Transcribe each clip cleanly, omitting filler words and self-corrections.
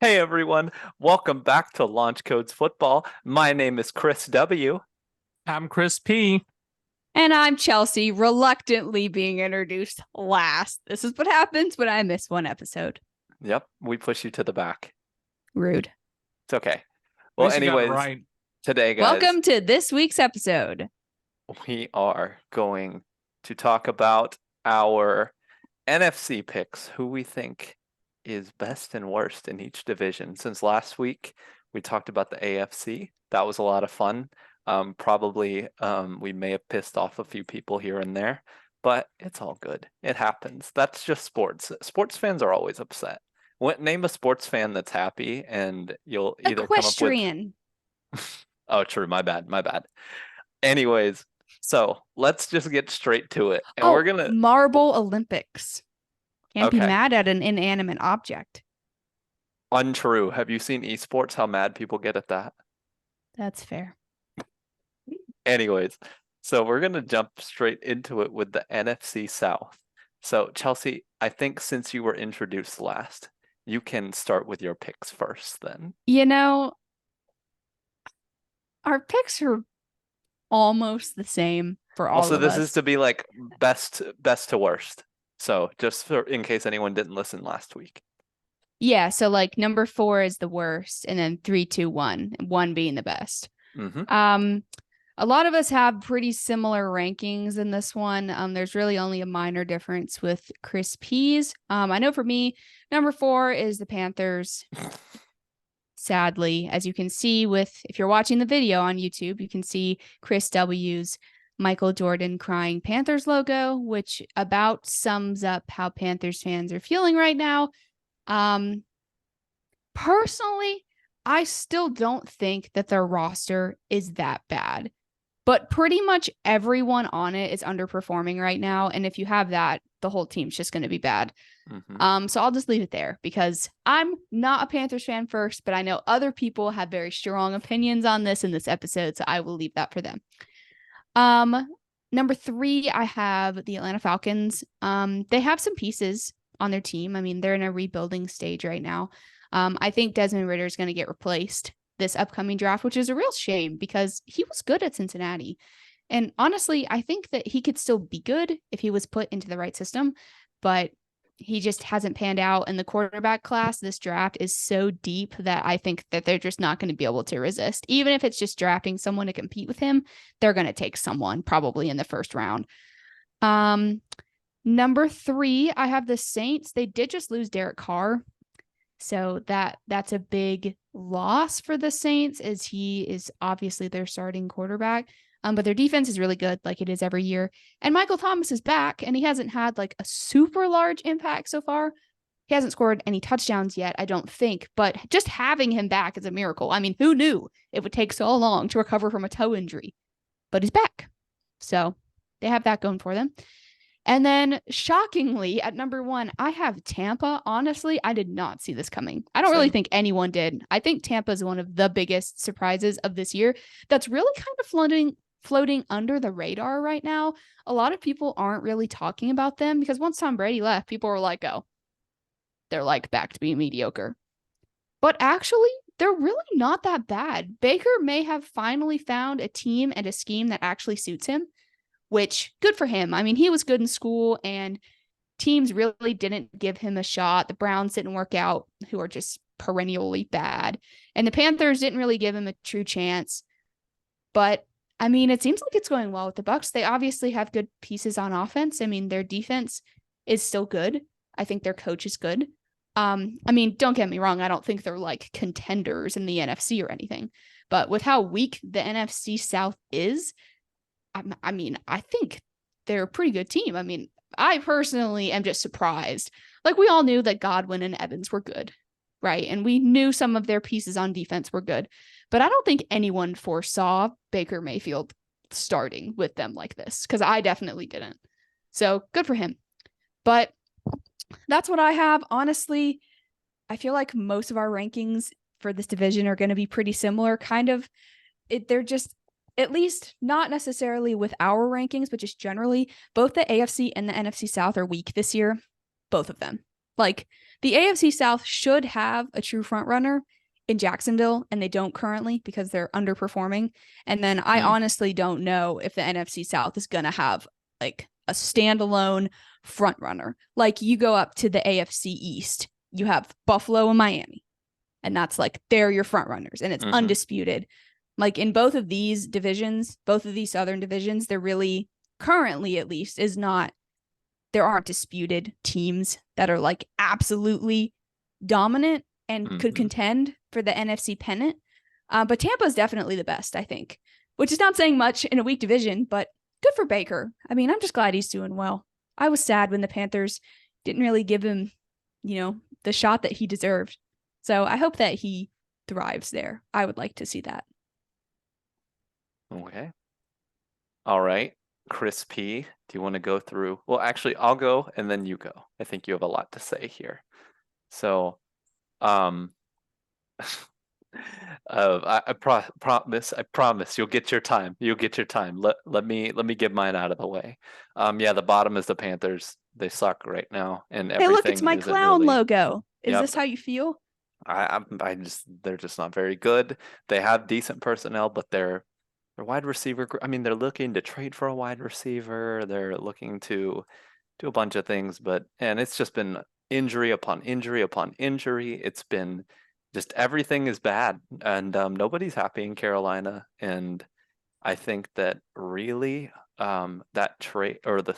Hey everyone, welcome back to Launch Codes Football. My name is Chris W. I'm Chris P. And I'm Chelsea, reluctantly being introduced last. This is what happens when I miss one episode. Yep, we push you to the back. Rude. It's okay. At Well, least you got it anyways, right. today, guys, Welcome to this week's episode. we are going to talk about our NFC picks, who we think is best and worst in each division. Since last week, we talked about the AFC. That was a lot of fun. Probably we may have pissed off a few people here and there, but it's all good. It happens. That's just sports. Sports fans are always upset. Name a sports fan that's happy, and you'll either come up with. Equestrian. Oh, true. My bad. My bad. Anyways, so let's just get straight to it, and Oh, we're gonna. Marble Olympics. Can't be Okay. mad at an inanimate object. Untrue. Have you seen esports? How mad people get at that? That's fair. Anyways, so we're gonna jump straight into it with the NFC South. So Chelsea, I think since you were introduced last, you can start with your picks first then. You know, our picks are almost the same for all Also, of this us. is to be like best to worst. So just in case anyone didn't listen last week. Yeah, so like number 4 is the worst, and then 3, 2, 1, 1 being the best. Mm-hmm. A lot of us have pretty similar rankings in this one. There's really only a minor difference with Chris P's. I know for me, number 4 is the Panthers. Sadly, as you can see if you're watching the video on YouTube, you can see Chris W's Michael Jordan crying Panthers logo, which about sums up how Panthers fans are feeling right now. Personally, I still don't think that their roster is that bad. But pretty much everyone on it is underperforming right now. And if you have that, the whole team's just going to be bad. Mm-hmm. So I'll just leave it there because I'm not a Panthers fan first, but I know other people have very strong opinions on this in this episode. So I will leave that for them. Number 3, I have the Atlanta Falcons. They have some pieces on their team. I mean, they're in a rebuilding stage right now. I think Desmond Ridder is going to get replaced this upcoming draft, which is a real shame because he was good at Cincinnati. And honestly, I think that he could still be good if he was put into the right system, but he just hasn't panned out. And the quarterback class, this draft is so deep that I think that they're just not going to be able to resist. Even if it's just drafting someone to compete with him, they're going to take someone probably in the first round. Number 3, I have the Saints. They did just lose Derek Carr. So that's a big loss for the Saints as he is obviously their starting quarterback. But their defense is really good, like it is every year. And Michael Thomas is back, and he hasn't had like a super large impact so far. He hasn't scored any touchdowns yet, I don't think. But just having him back is a miracle. I mean, who knew it would take so long to recover from a toe injury? But he's back. So they have that going for them. And then, shockingly, at number 1, I have Tampa. Honestly, I did not see this coming. I don't really think anyone did. I think Tampa is one of the biggest surprises of this year. That's really kind of floating under the radar right now. A lot of people aren't really talking about them because once Tom Brady left, people were like, oh, they're like back to being mediocre. But actually, they're really not that bad. Baker may have finally found a team and a scheme that actually suits him, which good for him. I mean, he was good in school and teams really didn't give him a shot. The Browns didn't work out, who are just perennially bad. And the Panthers didn't really give him a true chance. But I mean, it seems like it's going well with the Bucs. They obviously have good pieces on offense. I mean, their defense is still good. I think their coach is good. I mean, don't get me wrong. I don't think they're like contenders in the NFC or anything. But with how weak the NFC South is, I mean, I think they're a pretty good team. I mean, I personally am just surprised. Like, we all knew that Godwin and Evans were good, right? And we knew some of their pieces on defense were good. But I don't think anyone foresaw Baker Mayfield starting with them like this, because I definitely didn't. So good for him. But that's what I have. Honestly, I feel like most of our rankings for this division are going to be pretty similar. Kind of, they're just, at least not necessarily with our rankings, but just generally, both the AFC and the NFC South are weak this year. Both of them. Like, The AFC South should have a true front runner in Jacksonville, and they don't currently because they're underperforming. And then I honestly don't know if the NFC South is going to have like a standalone front runner. Like you go up to the AFC East, you have Buffalo and Miami, and that's like they're your front runners, and it's undisputed. Like in both of these divisions, both of these Southern divisions, they're really currently at least is not. There aren't disputed teams that are like absolutely dominant and could contend for the NFC pennant. But Tampa is definitely the best, I think, which is not saying much in a weak division, but good for Baker. I mean, I'm just glad he's doing well. I was sad when the Panthers didn't really give him, the shot that he deserved. So I hope that he thrives there. I would like to see that. Okay. All right. Chris P, do you want to go through? Well, actually, I'll go and then you go. I think you have a lot to say here. So, I promise you'll get your time. You'll get your time. Let me get mine out of the way. Yeah, the bottom is the Panthers. They suck right now, and Hey, look, it's everything my isn't clown really. logo. Is Yep. this how you feel? They're just not very good. They have decent personnel, but their wide receiver. I mean, they're looking to trade for a wide receiver. They're looking to do a bunch of things, and it's just been injury upon injury upon injury. It's been just everything is bad, and nobody's happy in Carolina. And I think that really that trade or the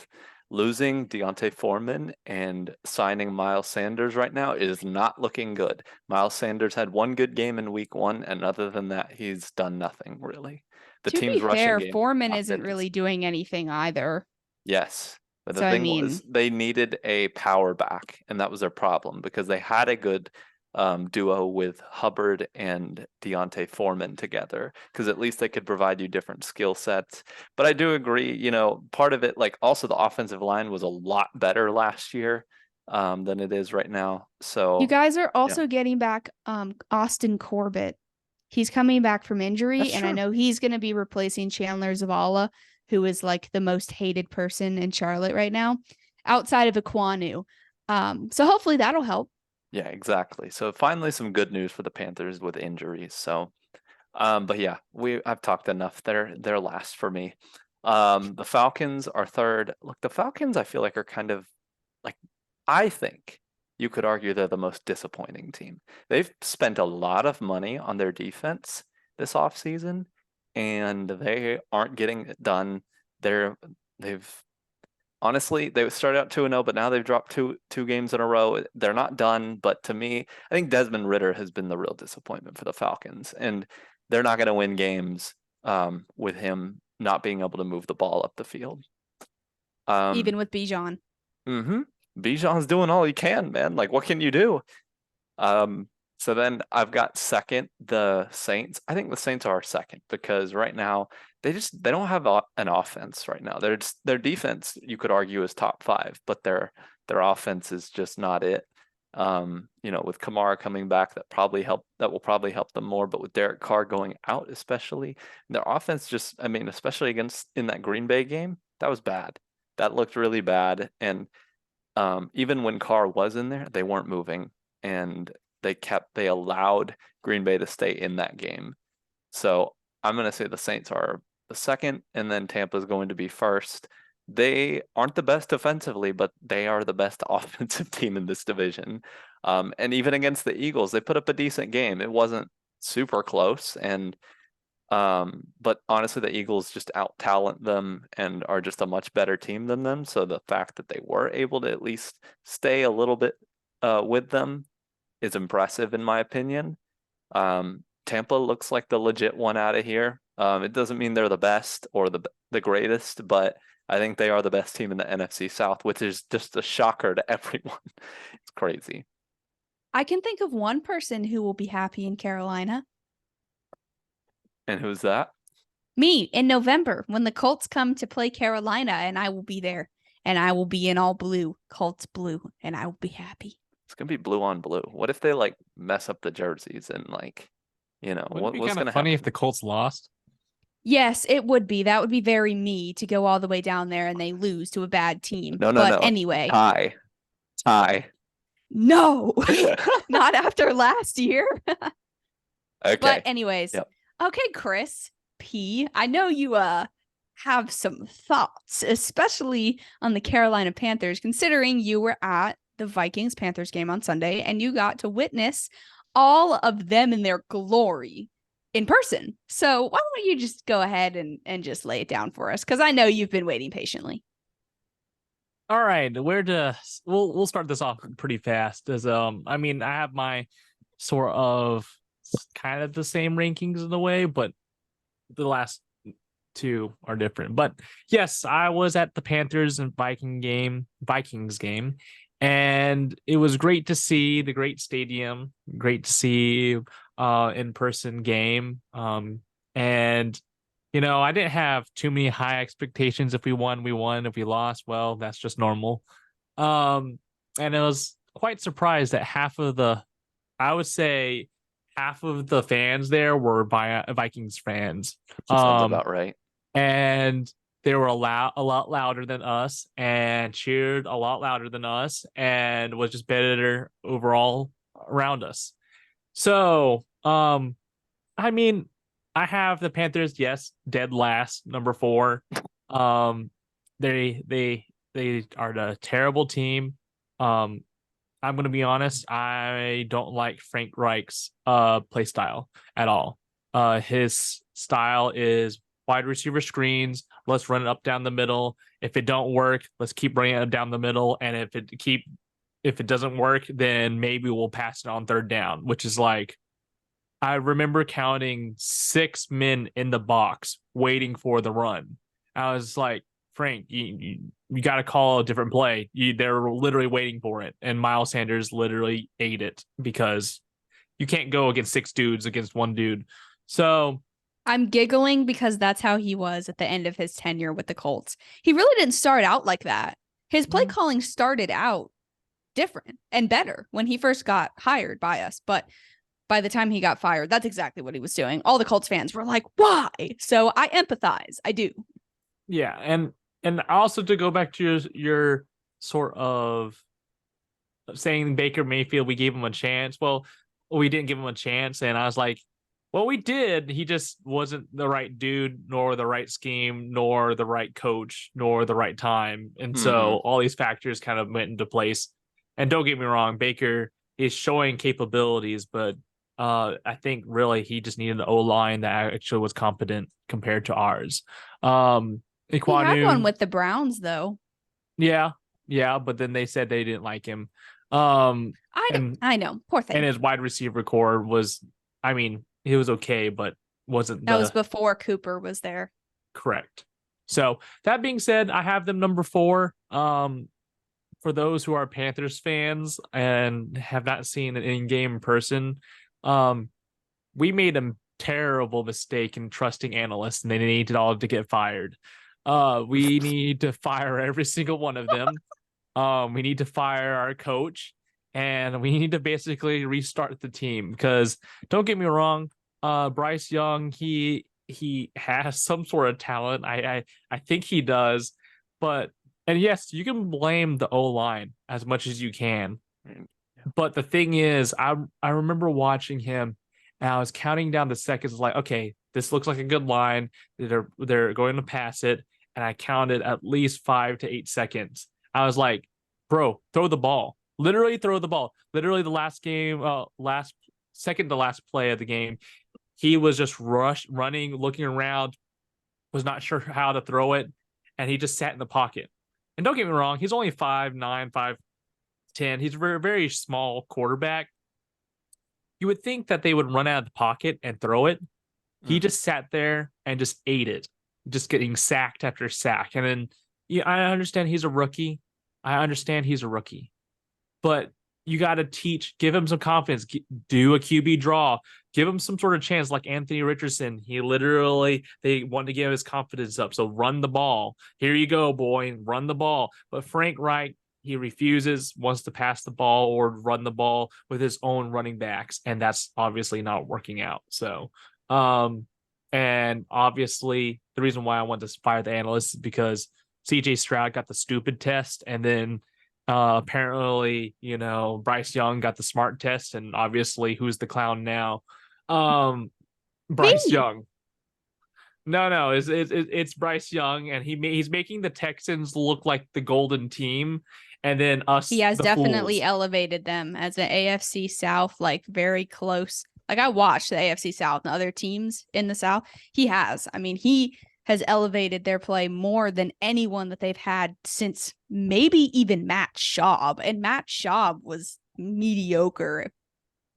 losing Deontay Foreman and signing Miles Sanders right now is not looking good. Miles Sanders had one good game in week 1, and other than that, he's done nothing really. The To team's be rushing fair, game Foreman not isn't been really doing anything either. Yes. But the So, I thing mean, was, they needed a power back, and that was their problem because they had a good duo with Hubbard and Deontay Foreman together, because at least they could provide you different skill sets. But I do agree, part of it, like also the offensive line was a lot better last year than it is right now. So you guys are also getting back Austin Corbett. He's coming back from injury, That's and I true. know he's going to be replacing Chandler Zavala, who is like the most hated person in Charlotte right now, outside of Ekwonu. So hopefully that'll help. Yeah, exactly. So finally some good news for the Panthers with injuries. So but yeah, I've talked enough. They're last for me. The Falcons are third. Look, the Falcons I feel like are kind of like, I think you could argue they're the most disappointing team. They've spent a lot of money on their defense this offseason, and they aren't getting it done. They've honestly, they started out 2-0, but now they've dropped two games in a row. They're not done, but to me, I think Desmond Ridder has been the real disappointment for the Falcons, and they're not going to win games with him not being able to move the ball up the field. Even with Bijan. Bijan's doing all he can, man. Like, what can you do? So then I've got second, the Saints. I think the Saints are second because right now they don't have an offense right now. Their defense, you could argue, is top 5, but their offense is just not it. With Kamara coming back, that will probably help them more. But with Derek Carr going out, especially, their offense especially in that Green Bay game, that was bad. That looked really bad. And even when Carr was in there, they weren't moving, and they allowed Green Bay to stay in that game. So I'm going to say the Saints are the second, and then Tampa's going to be first. They aren't the best defensively, but they are the best offensive team in this division. And even against the Eagles, they put up a decent game. It wasn't super close, but honestly, the Eagles just out-talent them and are just a much better team than them. So the fact that they were able to at least stay a little bit with them is impressive in my opinion. Tampa looks like the legit one out of here. It doesn't mean they're the best or the greatest, but I think they are the best team in the NFC South, which is just a shocker to everyone. It's crazy. I can think of one person who will be happy in Carolina. And who's that? Me, in November, when the Colts come to play Carolina, and I will be there, and I will be in all blue, Colts blue, and I will be happy. It's gonna be blue on blue. What if they like mess up the jerseys and what's gonna funny happen? if the Colts lost? Yes, it would be. That would be very me to go all the way down there and they lose to a bad team. No. But anyway. Tie. no, not after last year. Okay. But anyways, Yep. okay, Chris P. I know you have some thoughts, especially on the Carolina Panthers, considering you were at the Vikings Panthers game on Sunday and you got to witness all of them in their glory in person. So why don't you just go ahead and just lay it down for us? Because I know you've been waiting patiently. All right, we'll start this off pretty fast. As I mean, I have my sort of kind of the same rankings in a way, but the last two are different. But yes, I was at the Panthers and Vikings game, and it was great to see the great stadium, great to see in-person game. And I didn't have too many high expectations. If we won, we won. If we lost, well, that's just normal. And I was quite surprised that I would say half of the fans there were Vikings fans. Sounds about right. And they were a lot louder than us and cheered a lot louder than us and was just better overall around us. So, I mean, I have the Panthers, yes, dead last, number 4. They are a terrible team. I'm gonna be honest, I don't like Frank Reich's play style at all. His style is wide receiver screens. Let's run it up down the middle. If it don't work, let's keep running it down the middle. And if it doesn't work, then maybe we'll pass it on third down, which is like, I remember counting 6 men in the box waiting for the run. I was like, Frank, you got to call a different play. They're literally waiting for it. And Miles Sanders literally ate it because you can't go against 6 dudes against 1 dude. So I'm giggling because that's how he was at the end of his tenure with the Colts. He really didn't start out like that. His play calling started out different and better when he first got hired by us. But by the time he got fired, that's exactly what he was doing. All the Colts fans were like, why? So I empathize. I do. Yeah. And also to go back to your sort of saying Baker Mayfield, we gave him a chance. Well, we didn't give him a chance. And I was like, well, we did. He just wasn't the right dude, nor the right scheme, nor the right coach, nor the right time. And so all these factors kind of went into place. And don't get me wrong, Baker is showing capabilities, but I think really he just needed an O-line that actually was competent compared to ours. He had Iquanu, one with the Browns, though. yeah, but then they said they didn't like him. I know. Poor thing. And his wide receiver core was, I mean, he was okay, but wasn't that was before Cooper was there. Correct. So that being said, I have them number 4. For those who are Panthers fans and have not seen an in-game person, we made a terrible mistake in trusting analysts, and they needed all to get fired. We need to fire every single one of them. We need to fire our coach, and we need to basically restart the team because don't get me wrong, Bryce Young, he has some sort of talent. I think he does, and yes, you can blame the O-line as much as you can. But the thing is, I remember watching him and I was counting down the seconds like, okay, this looks like a good line. They're going to pass it. And I counted at least 5 to 8 seconds. I was like, bro, throw the ball. Literally throw the ball. Literally the second to last play of the game, he was just running, looking around, was not sure how to throw it. And he just sat in the pocket. And don't get me wrong, he's only 5'9", 5'10". He's a very, very small quarterback. You would think that they would run out of the pocket and throw it. He just sat there and just ate it, just getting sacked after sack. And then I understand he's a rookie. But you got to give him some confidence, do a QB draw, give him some sort of chance like Anthony Richardson. They wanted to give his confidence up. So run the ball. Here you go, boy, run the ball. But Frank Reich, he refuses, wants to pass the ball or run the ball with his own running backs. And that's obviously not working out. So, and obviously the reason why I want to fire the analysts is because CJ Stroud got the stupid test and then Apparently, Bryce Young got the smart test, and obviously, who's the clown now? Bryce Me. Young. No, it's Bryce Young, and he's making the Texans look like the golden team, and then us He has the definitely fools. elevated them as an AFC South, like very close. Like I watched the AFC South and other teams in the South. He has. I mean, he has elevated their play more than anyone that they've had since maybe even Matt Schaub. And Matt Schaub was mediocre.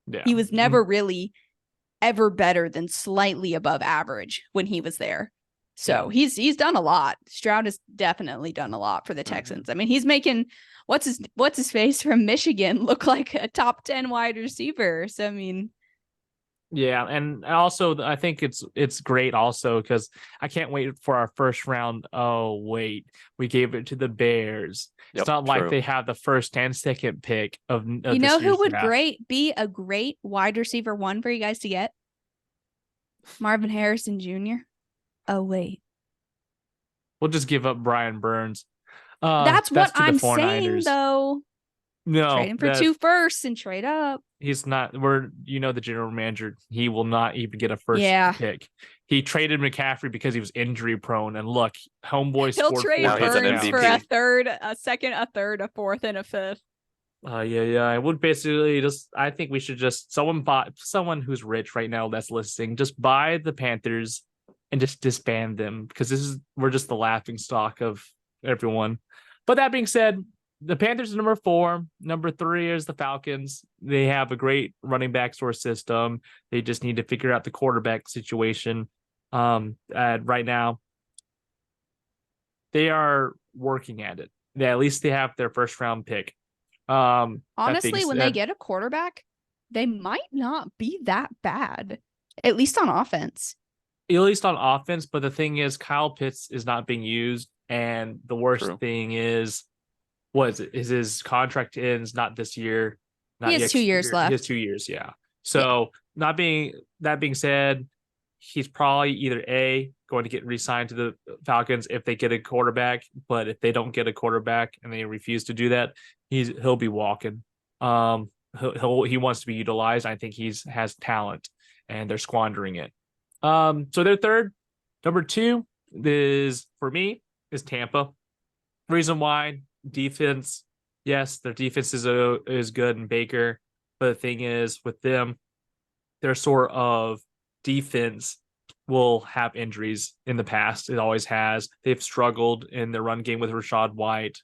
Yeah, He was never really ever better than slightly above average when he was there. So he's done a lot. Stroud has definitely done a lot for the Texans. I mean, he's making what's his face from Michigan look like a top 10 wide receiver. So I mean, Yeah, and also I think it's great also because I can't wait for our first round. Oh wait, we gave it to the Bears. Yep, It's not like true. they have the first and second pick of you this know who year's would draft. be a great wide receiver one for you guys to get? Marvin Harrison Jr. Oh wait. We'll just give up Brian Burns. That's what To the I'm saying 49ers. though. Trade No, him for 2 firsts and trade up. he's not. The general manager. He will not even get a first Yeah. pick. He traded McCaffrey because he was injury prone. And look, homeboy He'll scored trade 4 Now he's an Burns touchdowns. for MVP. a third, a second, a third, a fourth, and a fifth. Yeah. I would basically I think we should just someone who's rich right now that's listening, just buy the Panthers and just disband them because we're just the laughing stock of everyone. But that being said, the Panthers are number 4. Number 3 is the Falcons. They have a great running back source system. They just need to figure out the quarterback situation. Right now, they are working at it. At least they have their first round pick. Honestly, when they get a quarterback, they might not be that bad, at least on offense. But the thing is, Kyle Pitts is not being used, and the worst thing is, his contract ends not this year, not He has 2 years left. He has 2 years, yeah. So, that being said, he's probably either going to get re-signed to the Falcons if they get a quarterback, but if they don't get a quarterback and they refuse to do that, he'll be walking. He wants to be utilized. I think has talent, and they're squandering it. So they're third. Number 2 is for me is Tampa. Reason why, defense. Yes, their defense is good in Baker, but the thing is with them, their sort of defense will have injuries in the past. It always has. They've struggled in the run game with Rashad White.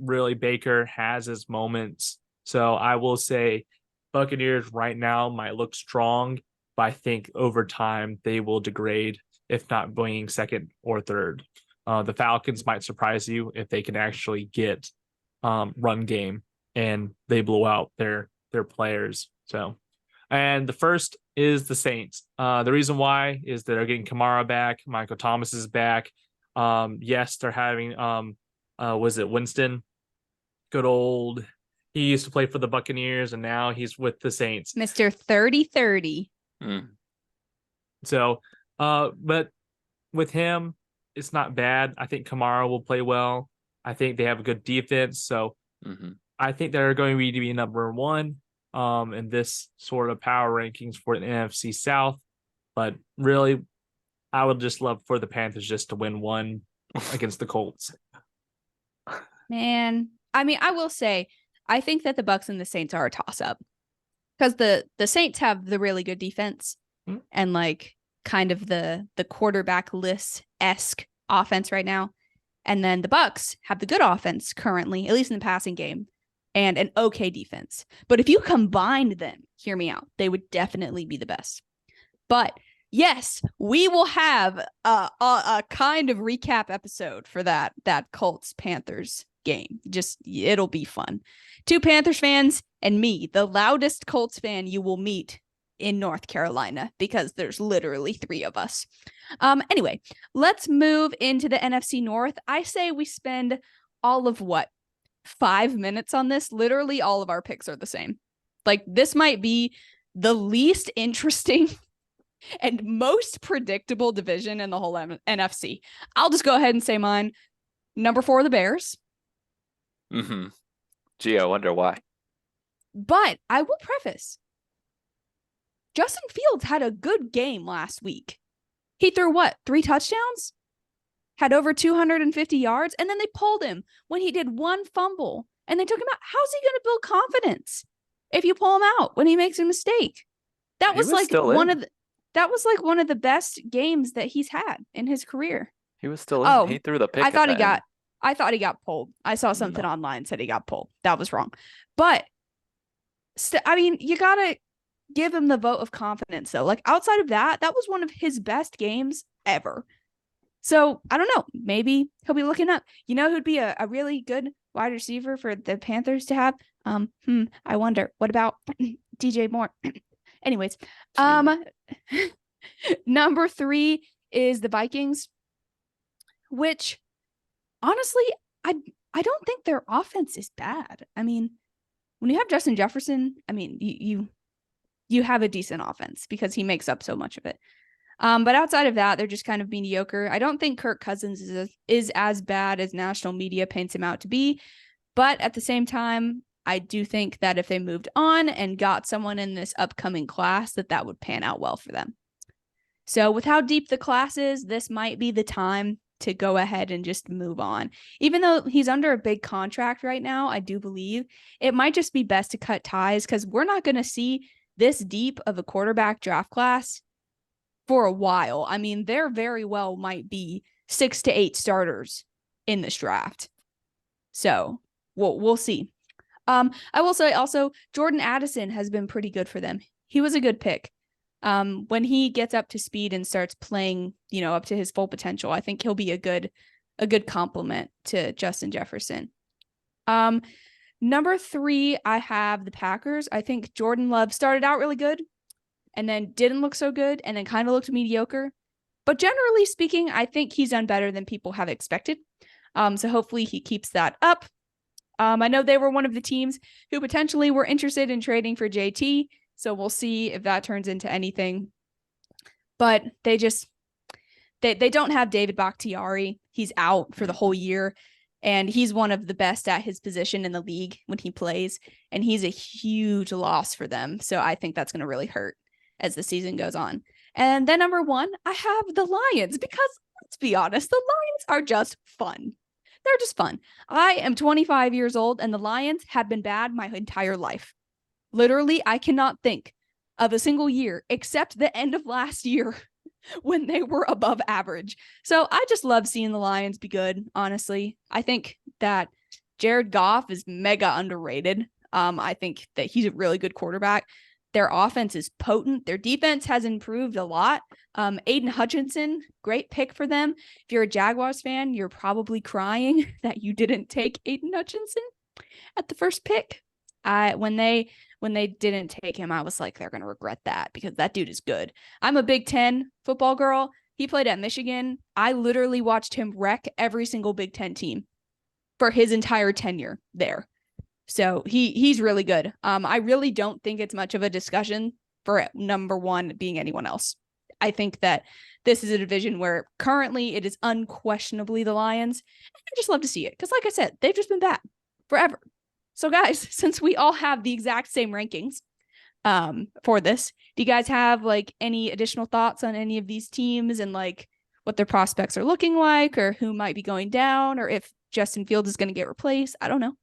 Really, Baker has his moments. So I will say Buccaneers right now might look strong, but I think over time they will degrade, if not being second or third. The Falcons might surprise you if they can actually get run game and they blow out their players. So, and the first is the Saints. The reason why is that they're getting Kamara back. Michael Thomas is back. Yes, they're having was it Winston? Good old. He used to play for the Buccaneers, and now he's with the Saints. Mr. 30-30. So, but with him, it's not bad. I think Kamara will play well. I think they have a good defense. So I think they're going to be number 1 in this sort of power rankings for the NFC South. But really, I would just love for the Panthers just to win one against the Colts. Man, I mean, I will say, I think that the Bucs and the Saints are a toss-up because the Saints have the really good defense and like kind of the quarterback-less-esque offense right now. And then the Bucs have the good offense currently, at least in the passing game, and an okay defense. But if you combined them, hear me out, they would definitely be the best. But yes, we will have a kind of recap episode for that Colts Panthers game. Just it'll be fun. 2 Panthers fans and me, the loudest Colts fan you will meet in North Carolina, because there's literally 3 of us. Anyway, let's move into the NFC North. I say we spend all of 5 minutes on this. Literally all of our picks are the same. Like this might be the least interesting and most predictable division in the whole NFC. I'll just go ahead and say mine. Number 4, the Bears. Mm-hmm. Gee, I wonder why. But I will preface, Justin Fields had a good game last week. He threw what, 3 touchdowns? Had over 250 yards, and then they pulled him when he did 1 fumble, and they took him out. How's he going to build confidence if you pull him out when he makes a mistake? That He was was like still one in. of the, that was like one of the best games that he's had in his career. He was still in. Oh, He threw the pick I at thought the he got end. I thought he got pulled. I saw something No. online said he got pulled. That was wrong. But I mean, you got to give him the vote of confidence though. Like outside of that, that was one of his best games ever. So I don't know. Maybe he'll be looking up. You know who'd be a really good wide receiver for the Panthers to have? I wonder. What about DJ Moore? Anyways, Gee. number 3 is the Vikings, which honestly, I don't think their offense is bad. I mean, when you have Justin Jefferson, I mean, you have a decent offense because he makes up so much of it. But outside of that, they're just kind of mediocre. I don't think Kirk Cousins is as bad as national media paints him out to be. But at the same time, I do think that if they moved on and got someone in this upcoming class, that would pan out well for them. So with how deep the class is, this might be the time to go ahead and just move on. Even though he's under a big contract right now, I do believe it might just be best to cut ties because we're not going to see this deep of a quarterback draft class for a while. I mean, there very well might be 6 to 8 starters in this draft. So we'll see. I will say also Jordan Addison has been pretty good for them. He was a good pick. When he gets up to speed and starts playing, up to his full potential, I think he'll be a good complement to Justin Jefferson. Number 3, I have the Packers. I think Jordan Love started out really good and then didn't look so good and then kind of looked mediocre. But generally speaking, I think he's done better than people have expected. So hopefully he keeps that up. I know they were one of the teams who potentially were interested in trading for JT. So we'll see if that turns into anything. But they don't have David Bakhtiari. He's out for the whole year. And he's one of the best at his position in the league when he plays. And he's a huge loss for them. So I think that's going to really hurt as the season goes on. And then number 1, I have the Lions because let's be honest, the Lions are just fun. They're just fun. I am 25 years old and the Lions have been bad my entire life. Literally, I cannot think of a single year except the end of last year when they were above average. So I just love seeing the Lions be good, honestly. I think that Jared Goff is mega underrated. I think that he's a really good quarterback. Their offense is potent. Their defense has improved a lot. Aiden Hutchinson, great pick for them. If you're a Jaguars fan, you're probably crying that you didn't take Aiden Hutchinson at the first pick. When they didn't take him, I was like, they're going to regret that because that dude is good. I'm a Big Ten football girl. He played at Michigan. I literally watched him wreck every single Big Ten team for his entire tenure there. So he's really good. I really don't think it's much of a discussion for number 1 being anyone else. I think that this is a division where currently it is unquestionably the Lions. I just love to see it because, like I said, they've just been bad forever. So, guys, since we all have the exact same rankings for this, do you guys have like any additional thoughts on any of these teams and like what their prospects are looking like or who might be going down or if Justin Fields is going to get replaced? I don't know.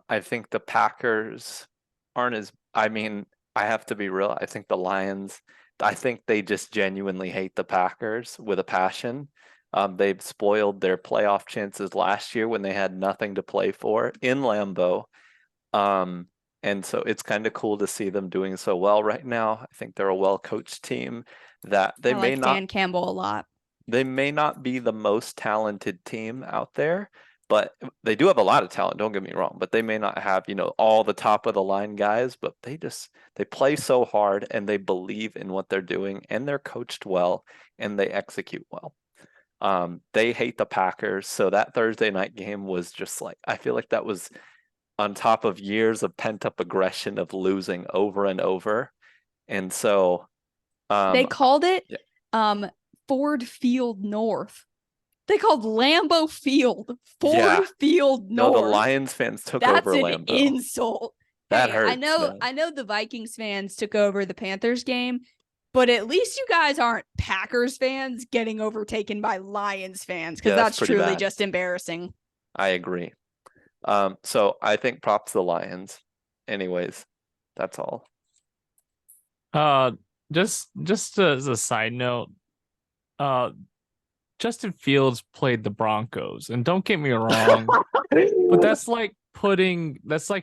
I think the Packers aren't as, I mean, I have to be real. I think the Lions, I think they just genuinely hate the Packers with a passion. They've spoiled their playoff chances last year when they had nothing to play for in Lambeau. And so it's kind of cool to see them doing so well right now. I think they're a well-coached team that I like Dan Campbell a lot. They may not be the most talented team out there, but they do have a lot of talent, don't get me wrong, but they may not have, all the top of the line guys, but they play so hard and they believe in what they're doing and they're coached well and they execute well. They hate the Packers, so that Thursday night game was just like, I feel like that was on top of years of pent-up aggression of losing over and over. And so they called it Ford Field North. They called Lambeau Field Ford Yeah. Field No, North. the Lions fans took That's over an Lambeau. insult. That Hey, I hurts, know man. I know the Vikings fans took over the Panthers game, but at least you guys aren't Packers fans getting overtaken by Lions fans, because Yeah, that's that's pretty truly bad. just embarrassing. I agree. So I think props the Lions. Anyways, that's all. Just as a side note, Justin Fields played the Broncos, and don't get me wrong, but that's like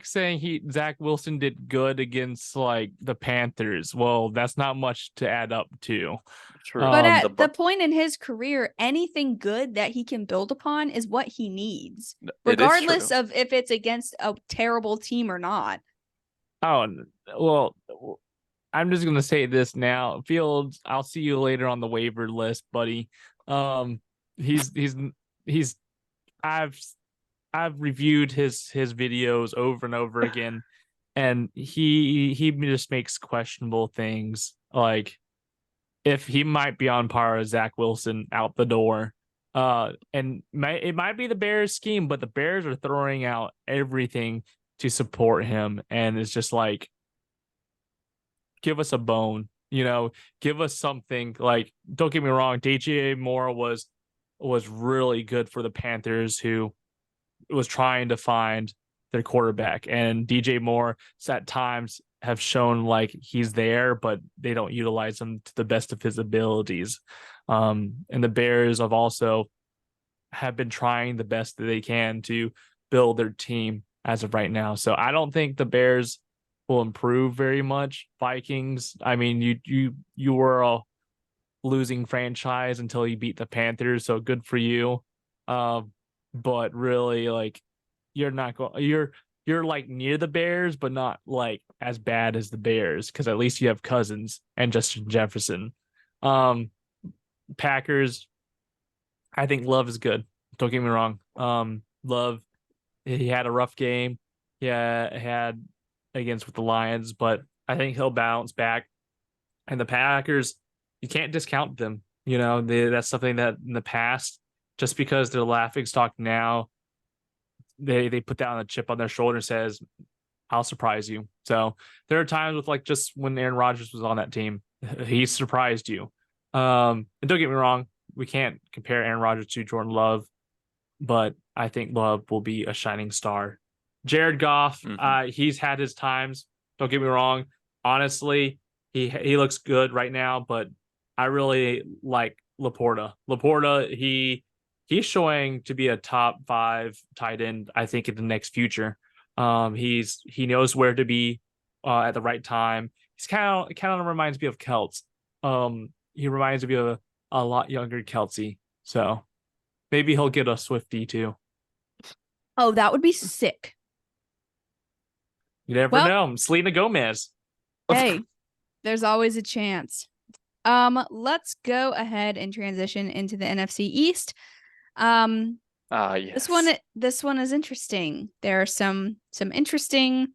saying Zach Wilson did good against like the Panthers. Well, that's not much to add up to. True. But Um, at the point in his career, anything good that he can build upon is what he needs, It is regardless true. of if it's against a terrible team or not. Oh, well, I'm just gonna say this now. Fields, I'll see you later on the waiver list, buddy. Um, he's I've I've reviewed his videos over and over again, and he just makes questionable things. Like if he might be on par with Zach Wilson out the door. And it might be the Bears scheme, but the Bears are throwing out everything to support him, and it's just like, give us a bone, give us something. Like, don't get me wrong, DJ Moore was really good for the Panthers, who was trying to find their quarterback, and DJ Moore at times have shown like he's there, but they don't utilize him to the best of his abilities. And the Bears have been trying the best that they can to build their team as of right now. So I don't think the Bears will improve very much. Vikings, I mean, you were a losing franchise until you beat the Panthers, so good for you. But really, like, you're not going you're like near the Bears, but not like as bad as the Bears, because at least you have Cousins and Justin Jefferson. Packers, I think Love is good. Don't get me wrong. Love, he had a rough game. Yeah, had against with the Lions, but I think he'll bounce back. And the Packers, you can't discount them. That's something that in the past, just because they're laughing stock now, they put that on a chip on their shoulder and says, I'll surprise you. So there are times with, like, just when Aaron Rodgers was on that team, he surprised you. And don't get me wrong, we can't compare Aaron Rodgers to Jordan Love, but I think Love will be a shining star. Jared Goff, he's had his times. Don't get me wrong. Honestly, he looks good right now, but I really like Laporta. He's showing to be a top 5 tight end, I think, in the next future. He knows where to be at the right time. He's kind of reminds me of Kelts. He reminds me of a lot younger Kelsey. So maybe he'll get a Swiftie too. Oh, that would be sick. You never know. Selena Gomez. Hey, there's always a chance. Let's go ahead and transition into the NFC East. Yes. This one is interesting. There are some interesting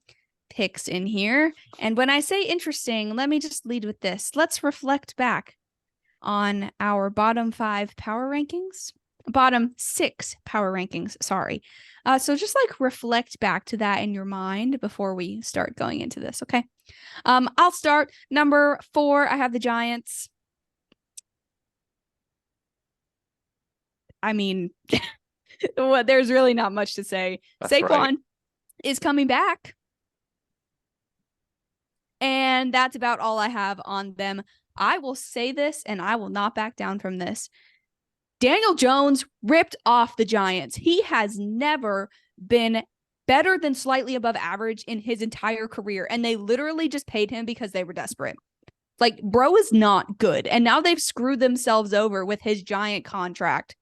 picks in here. And when I say interesting, let me just lead with this. Let's reflect back on our bottom 6 power rankings, sorry. So just like reflect back to that in your mind before we start going into this, okay? I'll start. Number 4, I have the Giants. I mean, there's really not much to say. That's Saquon right. is coming back. And that's about all I have on them. I will say this, and I will not back down from this. Daniel Jones ripped off the Giants. He has never been better than slightly above average in his entire career, and they literally just paid him because they were desperate. Like, bro is not good, and now they've screwed themselves over with his giant contract.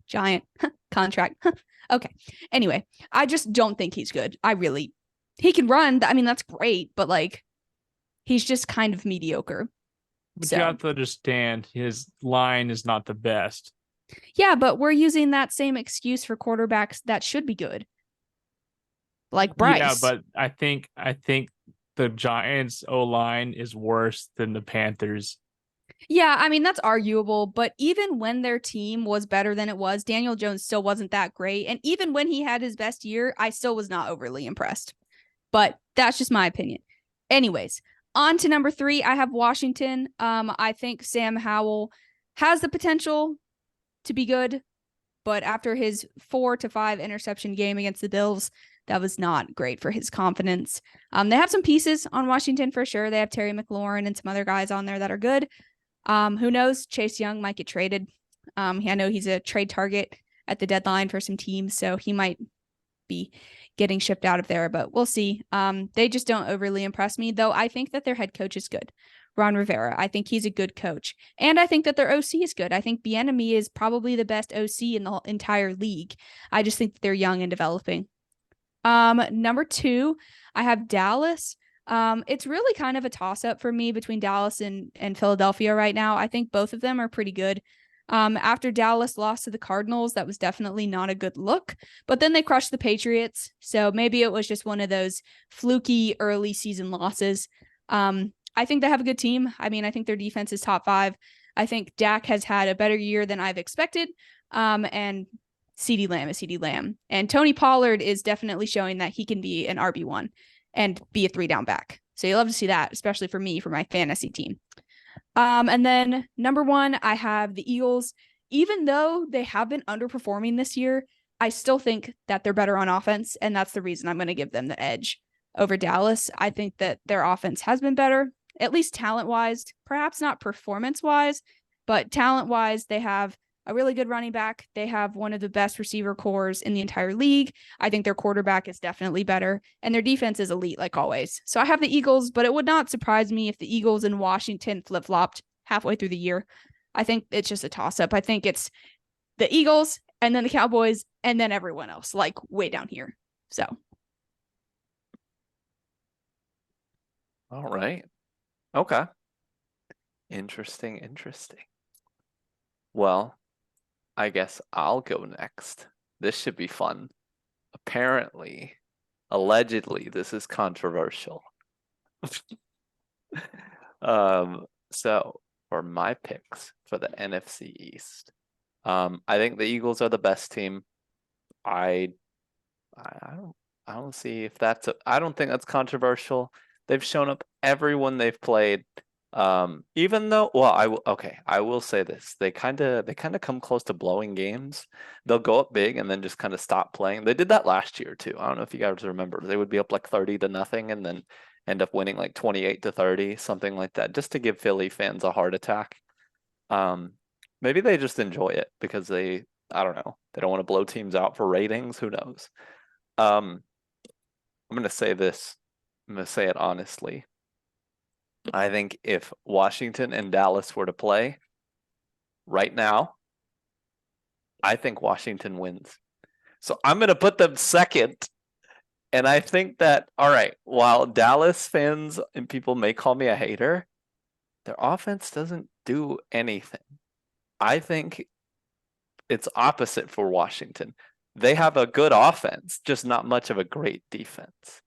Giant contract. Okay. Anyway, I just don't think he's good. He can run. I mean, that's great, but like, he's just kind of mediocre. But you have to understand, his line is not the best. Yeah, but we're using that same excuse for quarterbacks that should be good. Like Bryce. Yeah, but I think the Giants' O-line is worse than the Panthers. Yeah, I mean, that's arguable, but even when their team was better than it was, Daniel Jones still wasn't that great. And even when he had his best year, I still was not overly impressed. But that's just my opinion. Anyways, on to number 3, I have Washington. I think Sam Howell has the potential to be good, but after his 4 to 5 interception game against the Bills, that was not great for his confidence. They have some pieces on Washington for sure. They have Terry McLaurin and some other guys on there that are good. Who knows? Chase Young might get traded. I know he's a trade target at the deadline for some teams, so he might be getting shipped out of there, but we'll see. They just don't overly impress me, though. I think that their head coach is good. Ron Rivera. I think he's a good coach. And I think that their OC is good. I think Bieniemy is probably the best OC in the entire league. I just think that they're young and developing. Number 2, I have Dallas. It's really kind of a toss-up for me between Dallas and Philadelphia right now. I think both of them are pretty good. After Dallas lost to the Cardinals, that was definitely not a good look, but then they crushed the Patriots. So maybe it was just one of those fluky early season losses. I think they have a good team. I mean, I think their defense is top 5. I think Dak has had a better year than I've expected. And CeeDee Lamb is CeeDee Lamb. And Tony Pollard is definitely showing that he can be an RB1 and be a 3-down back. So you love to see that, especially for me, for my fantasy team. And then number 1, I have the Eagles. Even though they have been underperforming this year, I still think that they're better on offense, and that's the reason I'm going to give them the edge over Dallas. I think that their offense has been better, at least talent-wise, perhaps not performance-wise, but talent-wise, they have a really good running back. They have one of the best receiver cores in the entire league. I think their quarterback is definitely better, and their defense is elite, like always. So I have the Eagles, but it would not surprise me if the Eagles and Washington flip-flopped halfway through the year. I think it's just a toss-up. I think it's the Eagles, and then the Cowboys, and then everyone else, like way down here. So. All right. Okay. Interesting. Well, I guess I'll go next. This should be fun. Apparently, allegedly, this is controversial. So for my picks for the NFC East, I think the Eagles are the best team. I don't see if I don't think that's controversial. They've shown up everyone they've played. Even though, well, I will say this. They kind of come close to blowing games. They'll go up big and then just kind of stop playing. They did that last year too. I don't know if you guys remember. They would be up like 30-0 and then end up winning like 28-30, something like that, just to give Philly fans a heart attack. Maybe they just enjoy it because I don't know, they don't want to blow teams out for ratings. Who knows? I'm gonna say this. I'm gonna say it honestly. I think if Washington and Dallas were to play right now, I think Washington wins. So I'm going to put them second. And I think that, all right, while Dallas fans and people may call me a hater, their offense doesn't do anything. I think it's opposite for Washington. They have a good offense, just not much of a great defense.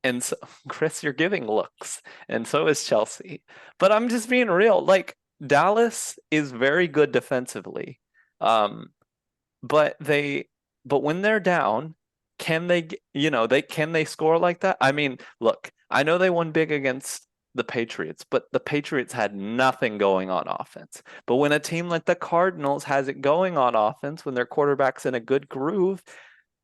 And so, Chris, you're giving looks, and so is Chelsea. But I'm just being real. Like, Dallas is very good defensively. But when they're down, can they score like that? I mean, look, I know they won big against the Patriots, but the Patriots had nothing going on offense. But when a team like the Cardinals has it going on offense, when their quarterback's in a good groove,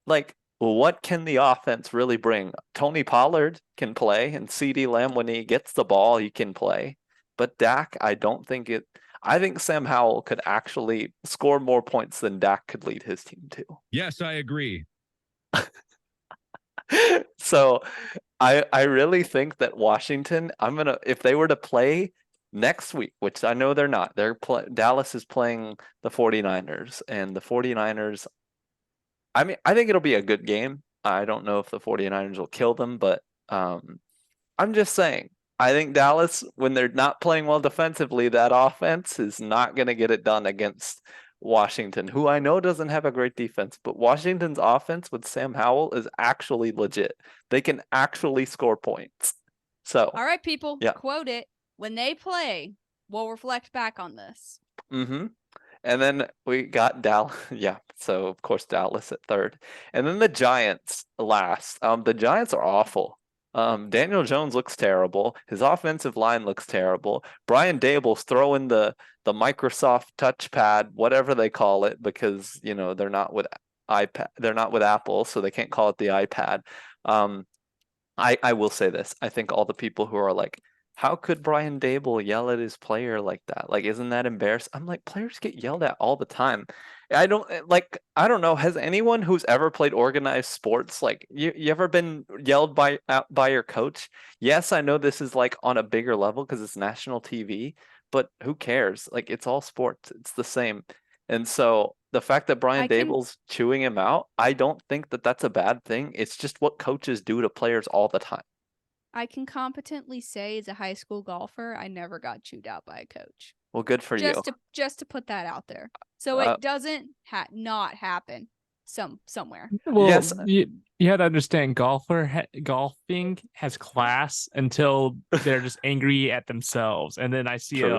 like, what can the offense really bring? Tony Pollard can play, and CeeDee Lamb, when he gets the ball, he can play. But Dak, I think Sam Howell could actually score more points than Dak could lead his team to. Yes, I agree. So I really think that Washington, if they were to play next week, which I know they're not, Dallas is playing the 49ers, and the 49ers, I mean, I think it'll be a good game. I don't know if the 49ers will kill them, but I'm just saying, I think Dallas, when they're not playing well defensively, that offense is not going to get it done against Washington, who I know doesn't have a great defense, but Washington's offense with Sam Howell is actually legit. They can actually score points. So, all right, people, yeah. Quote it. When they play, we'll reflect back on this. Mm-hmm. And then we got Dallas. Yeah, so of course Dallas at third. And then the Giants last. The Giants are awful. Daniel Jones looks terrible. His offensive line looks terrible. Brian Dable's throwing the Microsoft touchpad, whatever they call it, because they're not with iPad, they're not with Apple, so they can't call it the iPad. I will say this. I think all the people who are like, how could Brian Dable yell at his player like that? Like, isn't that embarrassing? I'm like, players get yelled at all the time. I don't know. Has anyone who's ever played organized sports, like you ever been yelled by your coach? Yes, I know this is like on a bigger level because it's national TV, but who cares? Like, it's all sports. It's the same. And so the fact that Brian I can Dable's chewing him out, I don't think that that's a bad thing. It's just what coaches do to players all the time. I can competently say as a high school golfer, I never got chewed out by a coach. Well, good for you. Just to put that out there, so Uh, it doesn't not happen somewhere. Well, Yes. you had to understand, golfing has class until they're just angry at themselves, and then I see True.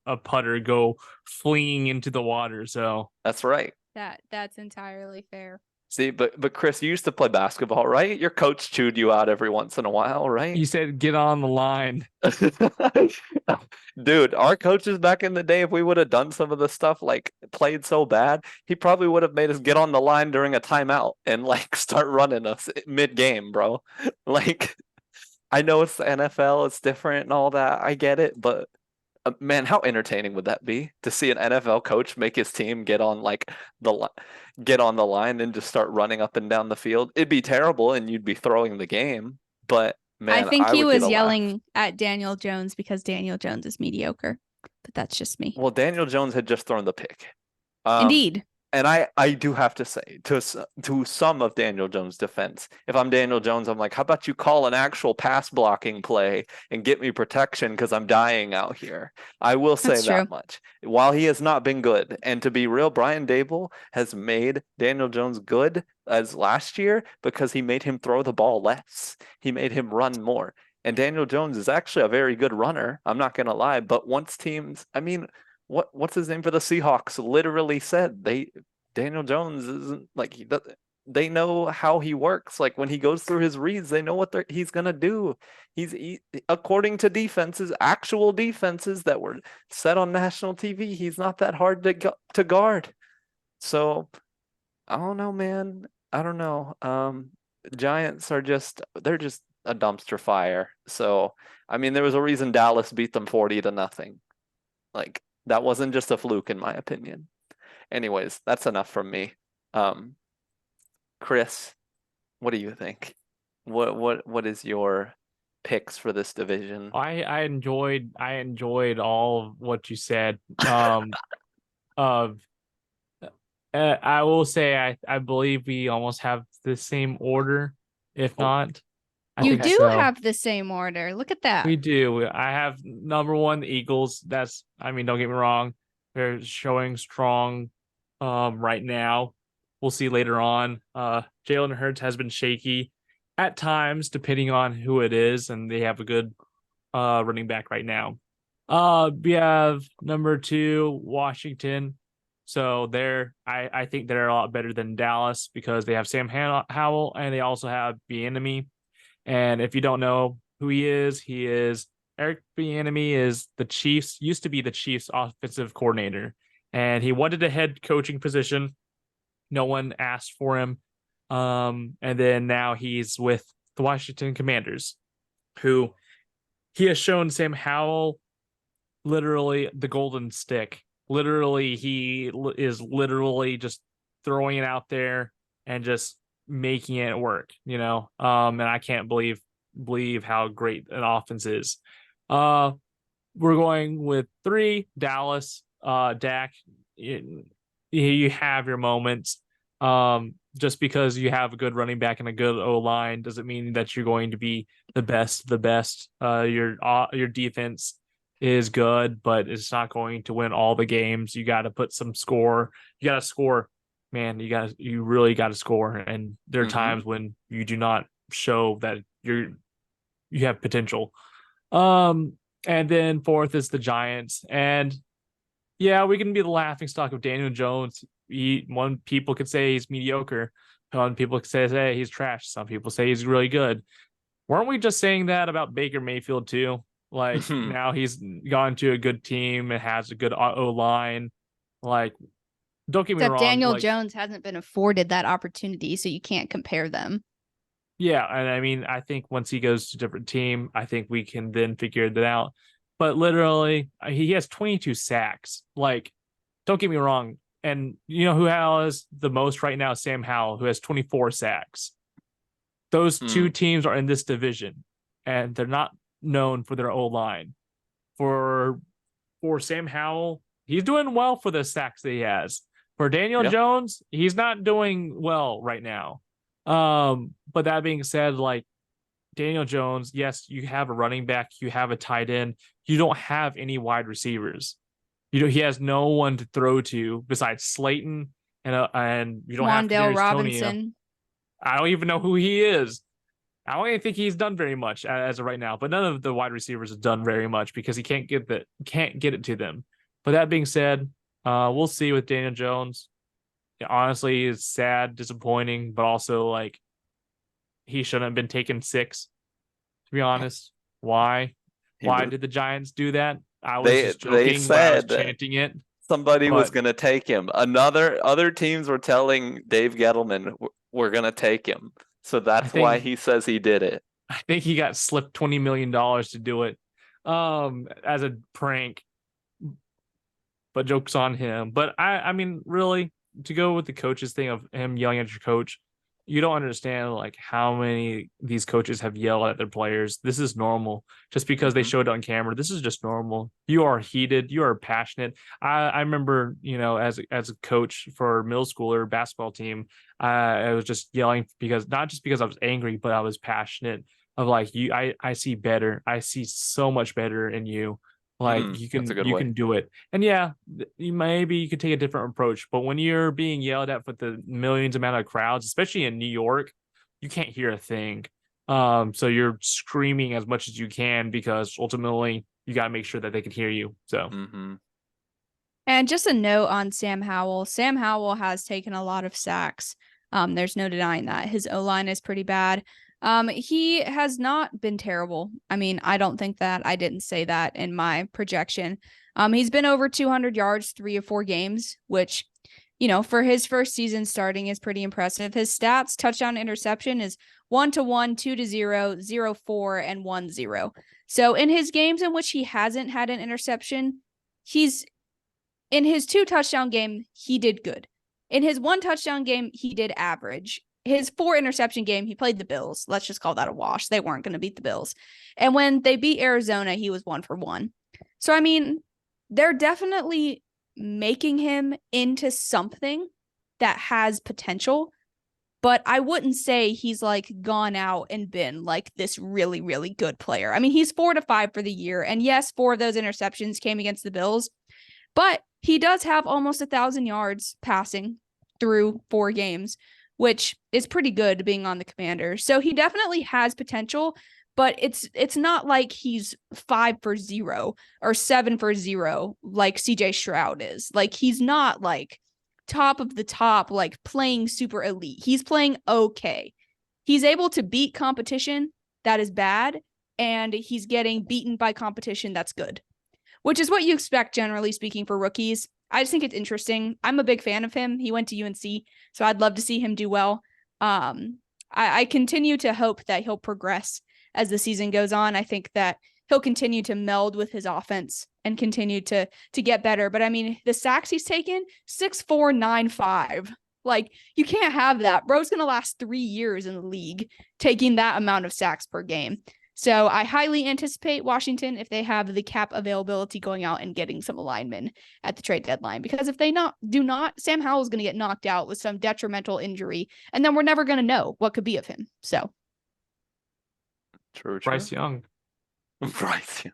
a putter go fleeing into the water. So That's right. That's entirely fair. See, but Chris, you used to play basketball, right? Your coach chewed you out every once in a while, right? you said get on the line. Dude, our coaches back in the day, if we would have done some of the stuff, like played so bad, he probably would have made us get on the line during a timeout and like start running us mid-game, bro. Like, I know it's the NFL, it's different and all that. I get it, but man, how entertaining would that be to see an NFL coach make his team get on get on the line and just start running up and down the field? It'd be terrible, and you'd be throwing the game. But man, I think he would get was a yelling laugh. at Daniel Jones because Daniel Jones is mediocre. But that's just me. Well, Daniel Jones had just thrown the pick. Indeed. And I do have to say, to some of Daniel Jones' defense, if I'm Daniel Jones, I'm like, how about you call an actual pass blocking play and get me protection because I'm dying out here. I will say That's that true. much. While he has not been good, and to be real, Brian Dable has made Daniel Jones good as last year because he made him throw the ball less. He made him run more. And Daniel Jones is actually a very good runner. I'm not gonna lie, but once teams, I mean, what's his name for the Seahawks literally said Daniel Jones isn't like they know how he works. Like when he goes through his reads, they know what he's gonna do. According to actual defenses that were set on national TV, he's not that hard to guard. So I don't know, man. I don't know. Giants are they're just a dumpster fire. So I mean, there was a reason Dallas beat them 40-0. Like that wasn't just a fluke, in my opinion. Anyways, that's enough from me. Chris, what do you think? What is your picks for this division? I enjoyed all of what you said. Of I will say I believe we almost have the same order, if Oh, not. I You think do so. have the same order. Look at that. We do. I have number one, the Eagles. I mean, don't get me wrong. They're showing strong right now. We'll see later on. Jalen Hurts has been shaky at times, depending on who it is, and they have a good running back right now. We have number two, Washington. So I think they're a lot better than Dallas because they have Sam Howell and they also have Bieniemy. And if you don't know who he is Eric Bieniemy is used to be the Chiefs offensive coordinator, and he wanted a head coaching position. No one asked for him. And then now he's with the Washington Commanders, who he has shown Sam Howell literally the golden stick. Literally, he is literally just throwing it out there and just making it work, and I can't believe how great an offense is. We're going with 3, Dallas. Dak, you have your moments. Just because you have a good running back and a good O line doesn't mean that you're going to be the best. Your defense is good, but it's not going to win all the games. You got to put some score. You got to score, man. You really got to score. And there are times when you do not show that you have potential. And then fourth is the Giants. And yeah, we can be the laughing stock of Daniel Jones. One people could say he's mediocre. One people could say, hey, he's trash. Some people say he's really good. Weren't we just saying that about Baker Mayfield too? Like now he's gone to a good team and has a good O line. Like, don't get me Except wrong. Daniel Like, Jones hasn't been afforded that opportunity, so you can't compare them. yeah, and I mean, I think once he goes to a different team, I think we can then figure that out. But literally, he has 22 sacks. Like, don't get me wrong. And you know who has the most right now? Sam Howell, who has 24 sacks. Those two teams are in this division, and they're not known for their O line. For Sam Howell, he's doing well for the sacks that he has. For Daniel Jones, he's not doing well right now. But that being said, like Daniel Jones, yes, you have a running back, you have a tight end, you don't have any wide receivers. He has no one to throw to besides Slayton and you don't have Wandale Kadarius Toney. Robinson. I don't even know who he is. I don't even think he's done very much as of right now. But none of the wide receivers have done very much because he can't get it to them. But that being said, we'll see with Daniel Jones. Honestly, it's sad, disappointing, but also like he shouldn't have been taken 6. To be honest, why? Why did the Giants do that? I was just joking when I was chanting it. Somebody was going to take him. Other teams were telling Dave Gettleman, we're going to take him. So that's why he says he did it. I think he got slipped $20 million to do it as a prank. But joke's on him. But I mean, really, to go with the coaches thing of him yelling at your coach, you don't understand like how many these coaches have yelled at their players. This is normal. Just because they showed it on camera, this is just normal. You are heated, you are passionate. I remember, you know, as a coach for middle schooler basketball team, I was just yelling because not just because I was angry, but I was passionate of like I see better. I see so much better in you. Like you can do it. And yeah, you could take a different approach, but when you're being yelled at with the millions amount of crowds, especially in New York, you can't hear a thing. So you're screaming as much as you can because ultimately you got to make sure that they can hear you. So And just a note on Sam Howell. Sam Howell has taken a lot of sacks. There's no denying that. His O-line is pretty bad. He has not been terrible. I mean, I don't think that. I didn't say that in my projection. He's been over 200 yards 3 or 4 games, which, you know, for his first season starting is pretty impressive. His stats, touchdown interception is 1-1, 2-0, 0-4, and 1-0. So in his games in which he hasn't had an interception, in his 2 touchdown game, he did good. In his 1 touchdown game, he did average. His 4 interception game, he played the Bills. Let's just call that a wash. They weren't going to beat the Bills. And when they beat Arizona, he was 1 for 1. So, I mean, they're definitely making him into something that has potential. But I wouldn't say he's like gone out and been like this really, really good player. I mean, he's 4 to 5 for the year. And yes, 4 of those interceptions came against the Bills. But he does have almost 1,000 yards passing through 4 games, which is pretty good being on the Commanders. So he definitely has potential, but it's not like he's 5 for 0 or 7 for 0 like CJ Stroud is. Like he's not like top of the top, like playing super elite. He's playing okay. He's able to beat competition that is bad, and he's getting beaten by competition that's good, which is what you expect, generally speaking, for rookies. I just think it's interesting. I'm a big fan of him. He went to UNC, so I'd love to see him do well. I continue to hope that he'll progress as the season goes on. I think that he'll continue to meld with his offense and continue to get better. But I mean, the sacks he's taken, 6'4", 9'5". Like, you can't have that. Bro's going to last 3 years in the league taking that amount of sacks per game. So I highly anticipate Washington, if they have the cap availability, going out and getting some linemen at the trade deadline. Because if they do not, Sam Howell is going to get knocked out with some detrimental injury, and then we're never going to know what could be of him. So true. Bryce Young. Bryce Young.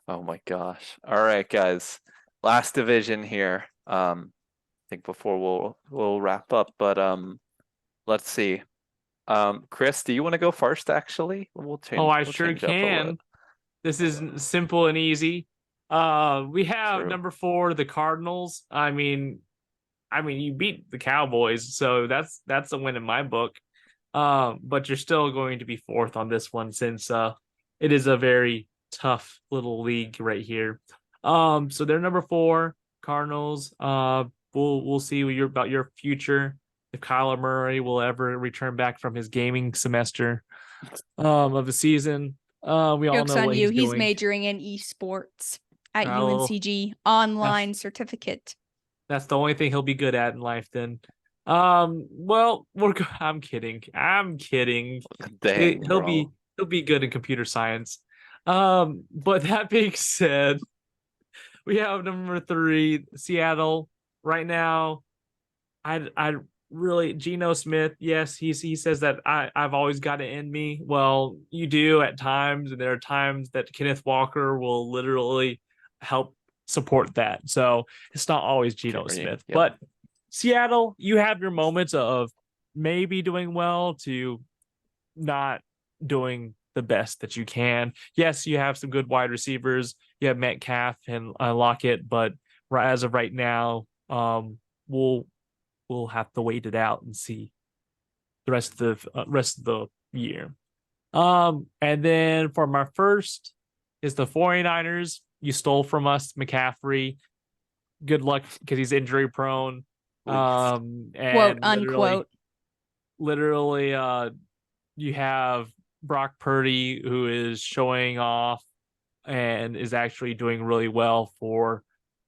Oh my gosh. All right, guys. Last division here. I think before we'll wrap up, but let's see. Chris, do you want to go first? Actually, I sure can. This is simple and easy. We have True. number 4, the Cardinals. I mean, you beat the Cowboys, so that's a win in my book. But you're still going to be 4th on this one since it is a very tough little league right here. So they're number 4, Cardinals. We'll see about your future, if Kyler Murray will ever return back from his gaming semester of the season. We all Joke's know on what you. he's He's doing. majoring in esports at Oh, UNCG online certificate. that's the only thing he'll be good at in life then. Well, I'm kidding. I'm kidding. Dang, He'll bro. be good in computer science. But that being said, we have number 3, Seattle. Right now, I really Geno Smith. Yes, he says that I've always got it in me. Well, you do at times, and there are times that Kenneth Walker will literally help support that. So it's not always Geno Carry. Smith, Yep. but Seattle, you have your moments of maybe doing well to not doing the best that you can. Yes, you have some good wide receivers. You have Metcalf and Lockett, but as of right now, we'll have to wait it out and see the rest of the year. And then for my first is the 49ers. You stole from us, McCaffrey. Good luck because he's injury prone. And Quote unquote. literally, you have Brock Purdy, who is showing off and is actually doing really well for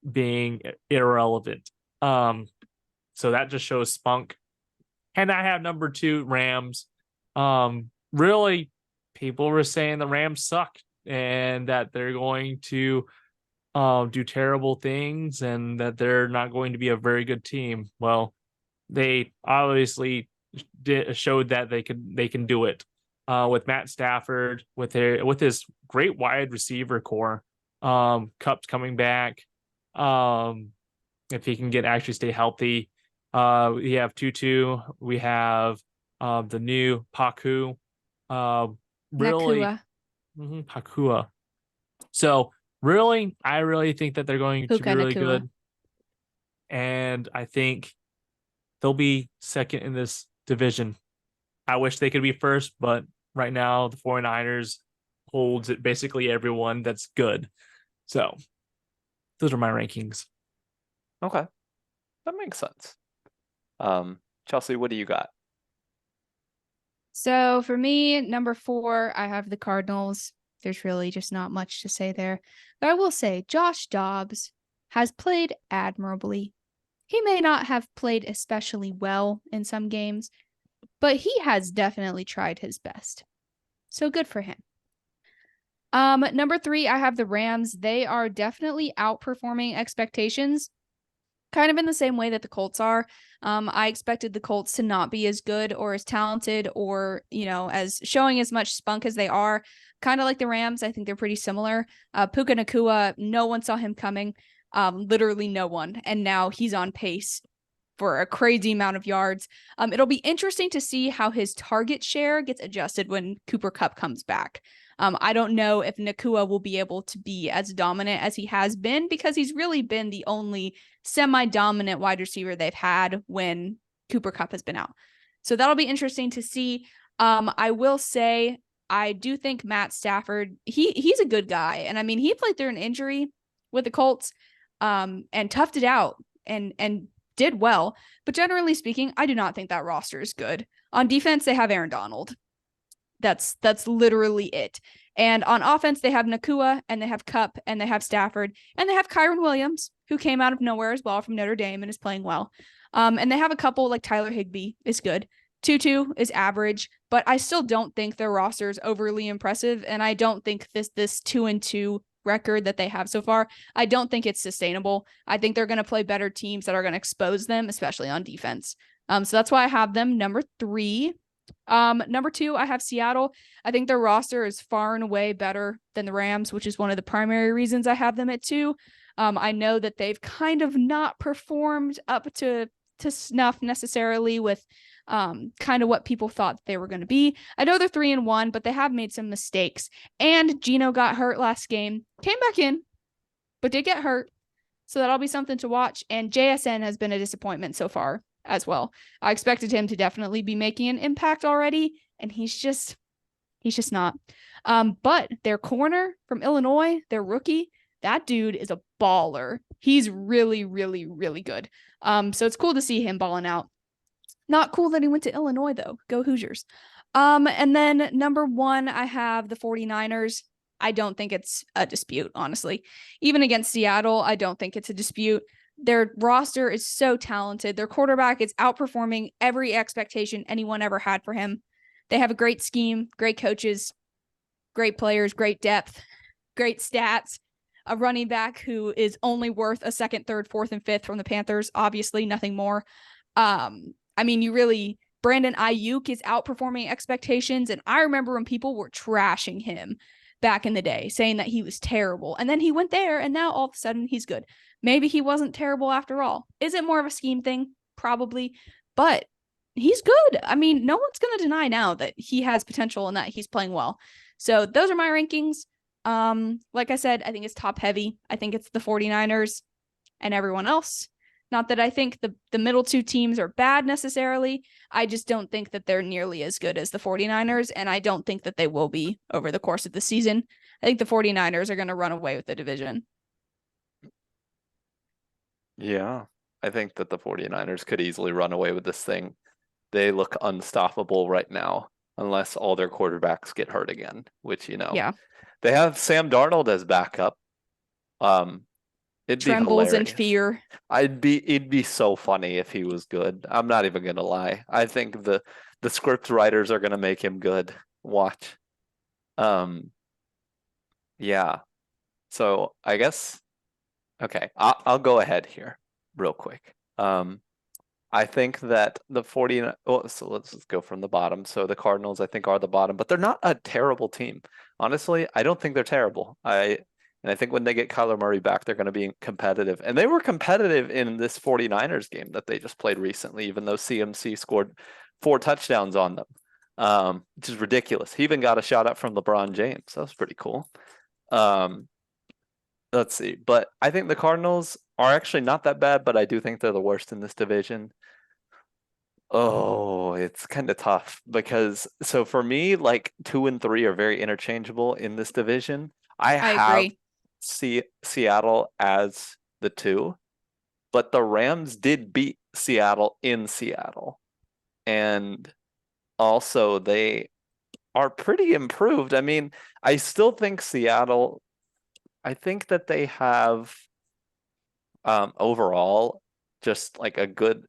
being irrelevant. So that just shows spunk. And I have number 2, Rams. Really, people were saying the Rams suck and that they're going to do terrible things and that they're not going to be a very good team. Well, they obviously showed that they can do it with Matt Stafford, with his great wide receiver core. Cup's coming back. If he can actually stay healthy. We have Tutu. We have the new Paku. Really, Nakua. Pakua. So really, I really think that they're going to be Puka really Nakua. good. And I think they'll be second in this division. I wish they could be first, but right now the 49ers holds it basically everyone that's good. So those are my rankings. Okay. That makes sense. Chelsea, what do you got? So for me, number 4, I have the Cardinals. There's really just not much to say there. But I will say Josh Dobbs has played admirably. He may not have played especially well in some games, but he has definitely tried his best. So good for him. Number 3, I have the Rams. They are definitely outperforming expectations, kind of in the same way that the Colts are. I expected the Colts to not be as good or as talented or, as showing as much spunk as they are. Kind of like the Rams. I think they're pretty similar. Puka Nakua, no one saw him coming. Literally no one. And now he's on pace for a crazy amount of yards. It'll be interesting to see how his target share gets adjusted when Cooper Kupp comes back. I don't know if Nakua will be able to be as dominant as he has been because he's really been the only semi-dominant wide receiver they've had when Cooper Kupp has been out. So that'll be interesting to see. I will say, I do think Matt Stafford, he's a good guy. And I mean, he played through an injury with the Colts and toughed it out and did well. But generally speaking, I do not think that roster is good. On defense, they have Aaron Donald. That's literally it. And on offense, they have Nakua and they have Kupp and they have Stafford and they have Kyron Williams, who came out of nowhere as well from Notre Dame and is playing well. And they have a couple like Tyler Higbee is good. Tutu is average, but I still don't think their roster is overly impressive. And I don't think this 2-2 record that they have so far, I don't think it's sustainable. I think they're going to play better teams that are going to expose them, especially on defense. So that's why I have them number 3. Number 2, I have Seattle. I think their roster is far and away better than the Rams, which is one of the primary reasons I have them at 2. I know that they've kind of not performed up to snuff necessarily with kind of what people thought they were going to be. I know they're 3-1, but they have made some mistakes. And Gino got hurt last game, came back in, but did get hurt. So that'll be something to watch. And JSN has been a disappointment so far as well. I expected him to definitely be making an impact already, and he's just not. But their corner from Illinois, their rookie, that dude is a baller. He's really, really, really good. So it's cool to see him balling out. Not cool that he went to Illinois, though. Go Hoosiers. And then number 1, I have the 49ers. I don't think it's a dispute, honestly. Even against Seattle, I don't think it's a dispute. Their roster is so talented. Their quarterback is outperforming every expectation anyone ever had for him. They have a great scheme, great coaches, great players, great depth, great stats. A running back who is only worth a 2nd, 3rd, 4th, and 5th from the Panthers. Obviously, nothing more. Brandon Ayuk is outperforming expectations. And I remember when people were trashing him back in the day, saying that he was terrible. And then he went there, and now all of a sudden he's good. Maybe he wasn't terrible after all. Is it more of a scheme thing? Probably. But he's good. No one's going to deny now that he has potential and that he's playing well. So those are my rankings. Like I said, I think it's top heavy. I think it's the 49ers and everyone else. Not that I think the middle 2 teams are bad necessarily. I just don't think that they're nearly as good as the 49ers, and I don't think that they will be over the course of the season. I think the 49ers are going to run away with the division. Yeah, I think that the 49ers could easily run away with this thing. They look unstoppable right now, unless all their quarterbacks get hurt again, which, Yeah. they have Sam Darnold as backup. It'd be Trembles in hilarious. fear. It'd be so funny if he was good. I'm not even gonna lie. I think the script writers are gonna make him good. Watch. Yeah. So I guess okay, I'll go ahead here real quick. I think that the 49, so let's just go from the bottom. So the Cardinals, I think, are the bottom, but they're not a terrible team. Honestly, I don't think they're terrible. And I think when they get Kyler Murray back, they're going to be competitive. And they were competitive in this 49ers game that they just played recently, even though CMC scored 4 touchdowns on them, which is ridiculous. He even got a shout out from LeBron James. That was pretty cool. Let's see. But I think the Cardinals are actually not that bad, but I do think they're the worst in this division. Oh, it's kind of tough because so for me, like 2 and 3 are very interchangeable in this division. I have agree. Seattle as the 2, but the Rams did beat Seattle in Seattle. And also they are pretty improved. I still think Seattle, I think that they have overall just like a good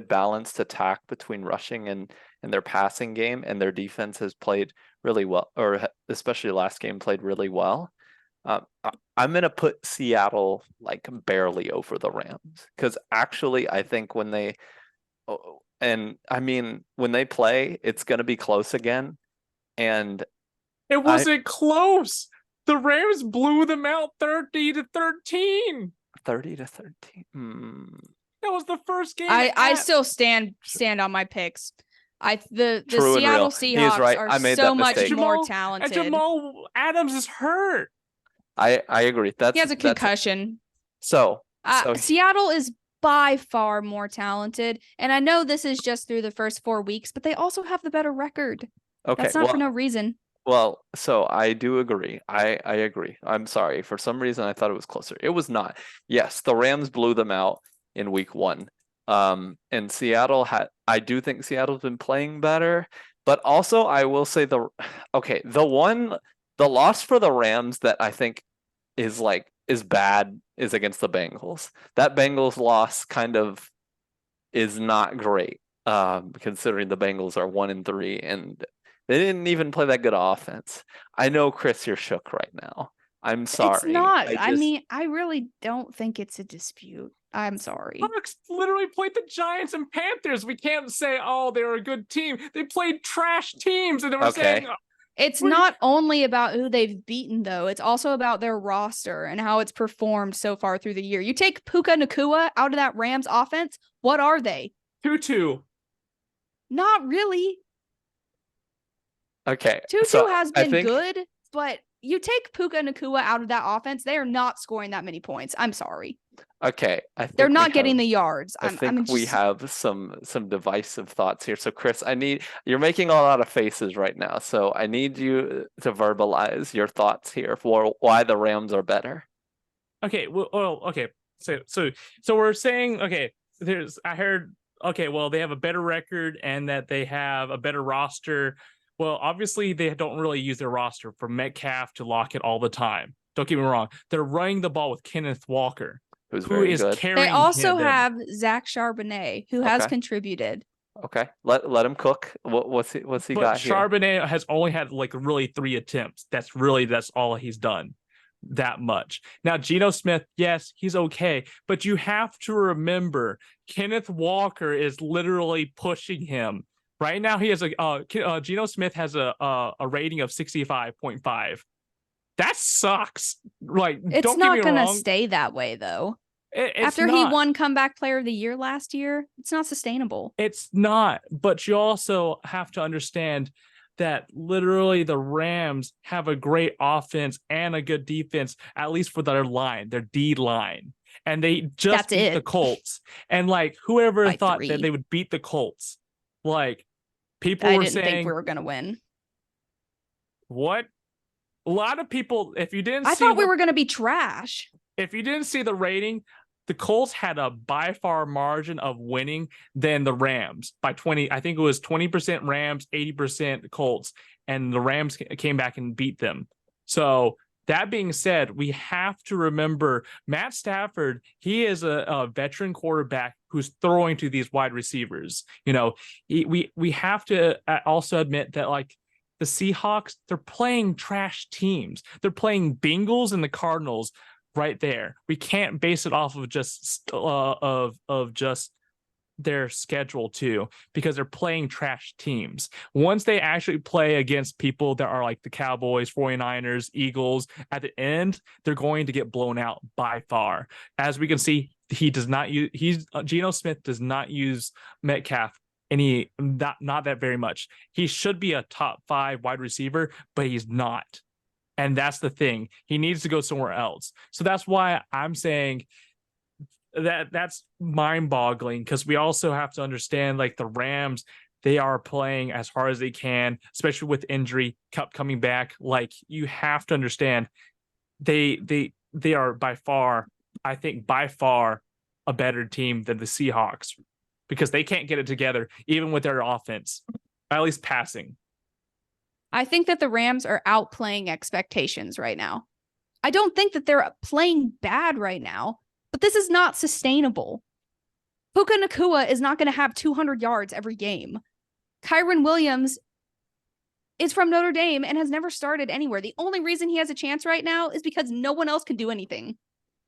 balanced attack between rushing and their passing game, and their defense has played really well, or especially last game played really well. I'm gonna put Seattle like barely over the Rams because actually I think when they when they play, it's gonna be close again. And it wasn't close. The Rams blew them out 30-13. 30-13. That was the first game. I still stand on my picks. The True and Seattle real. He is Seahawks right. are I made so that much mistake. more talented. And Jamal Adams is hurt. I agree. He has a concussion. So Seattle is by far more talented, and I know this is just through the first 4 weeks, but they also have the better record. Okay, that's not for no reason. Well, so I do agree. I agree. I'm sorry. For some reason, I thought it was closer. It was not. Yes, the Rams blew them out in week 1. And Seattle I do think Seattle's been playing better, but also I will say the loss for the Rams that I think is bad is against the Bengals. That Bengals loss kind of is not great, considering the Bengals are 1-3 and they didn't even play that good offense. I know, Chris, you're shook right now. I'm sorry. It's not. I really don't think it's a dispute. I'm sorry. Bucks literally played the Giants and Panthers. We can't say, oh, they're a good team. They played trash teams, and they were saying. It's not only about who they've beaten, though. It's also about their roster and how it's performed so far through the year. You take Puka Nacua out of that Rams offense, what are they? 2-2. Not really. Okay. Tutu so has I been think, good, but you take Puka Nakua out of that offense, they are not scoring that many points. I'm sorry. Okay. I think They're we not getting have- the yards. I think we just have some divisive thoughts here. So Chris, you're making a lot of faces right now. So I need you to verbalize your thoughts here for why the Rams are better. Okay, okay. So we're saying, okay, I heard, okay, well, they have a better record and that they have a better roster. Well, obviously they don't really use their roster from Metcalf to Lockett all the time. Don't get me wrong. They're running the ball with Kenneth Walker, Who's who very is good. carrying they also them. have Zach Charbonnet, who has Okay. contributed. Okay. Let him cook. What's he But got here? Charbonnet has only had like really 3 attempts. That's all he's done. That much. Now, Geno Smith, yes, he's okay, but you have to remember Kenneth Walker is literally pushing him. Right now, he has Geno Smith has a rating of 65.5. That sucks. Like, It's don't not get me going to wrong. stay that way, though. It's After not. he won Comeback Player of the Year last year, it's not sustainable. It's not, but you also have to understand that literally the Rams have a great offense and a good defense, at least for their line, their D line. And they just beat the Colts. And like whoever By thought 3. that they would beat the Colts, like people I were didn't saying, think we were going to win. what? A lot of people, if you didn't see, I thought we were going to be trash. If you didn't see the rating, the Colts had a by far margin of winning than the Rams by 20. I think it was 20% Rams, 80% Colts, and the Rams came back and beat them. So that being said, we have to remember Matt Stafford. He is a veteran quarterback who's throwing to these wide receivers. You know, we have to also admit that like the Seahawks, they're playing trash teams. They're playing Bengals and the Cardinals. Right there, we can't base it off of just just their schedule too, because they're playing trash teams. Once they actually play against people that are like the Cowboys, 49ers, Eagles, at the end, they're going to get blown out by far. As we can see, Geno Smith does not use Metcalf not that very much. He should be a top 5 wide receiver, but he's not. And that's the thing. He needs to go somewhere else. So that's why I'm saying that's mind-boggling, because we also have to understand like the Rams, they are playing as hard as they can, especially with injury, Cup coming back. Like you have to understand they are by far, I think by far a better team than the Seahawks, because they can't get it together even with their offense, at least passing. I think that the Rams are outplaying expectations right now. I don't think that they're playing bad right now, but this is not sustainable. Puka Nakua is not going to have 200 yards every game. Kyron Williams is from Notre Dame and has never started anywhere. The only reason he has a chance right now is because no one else can do anything.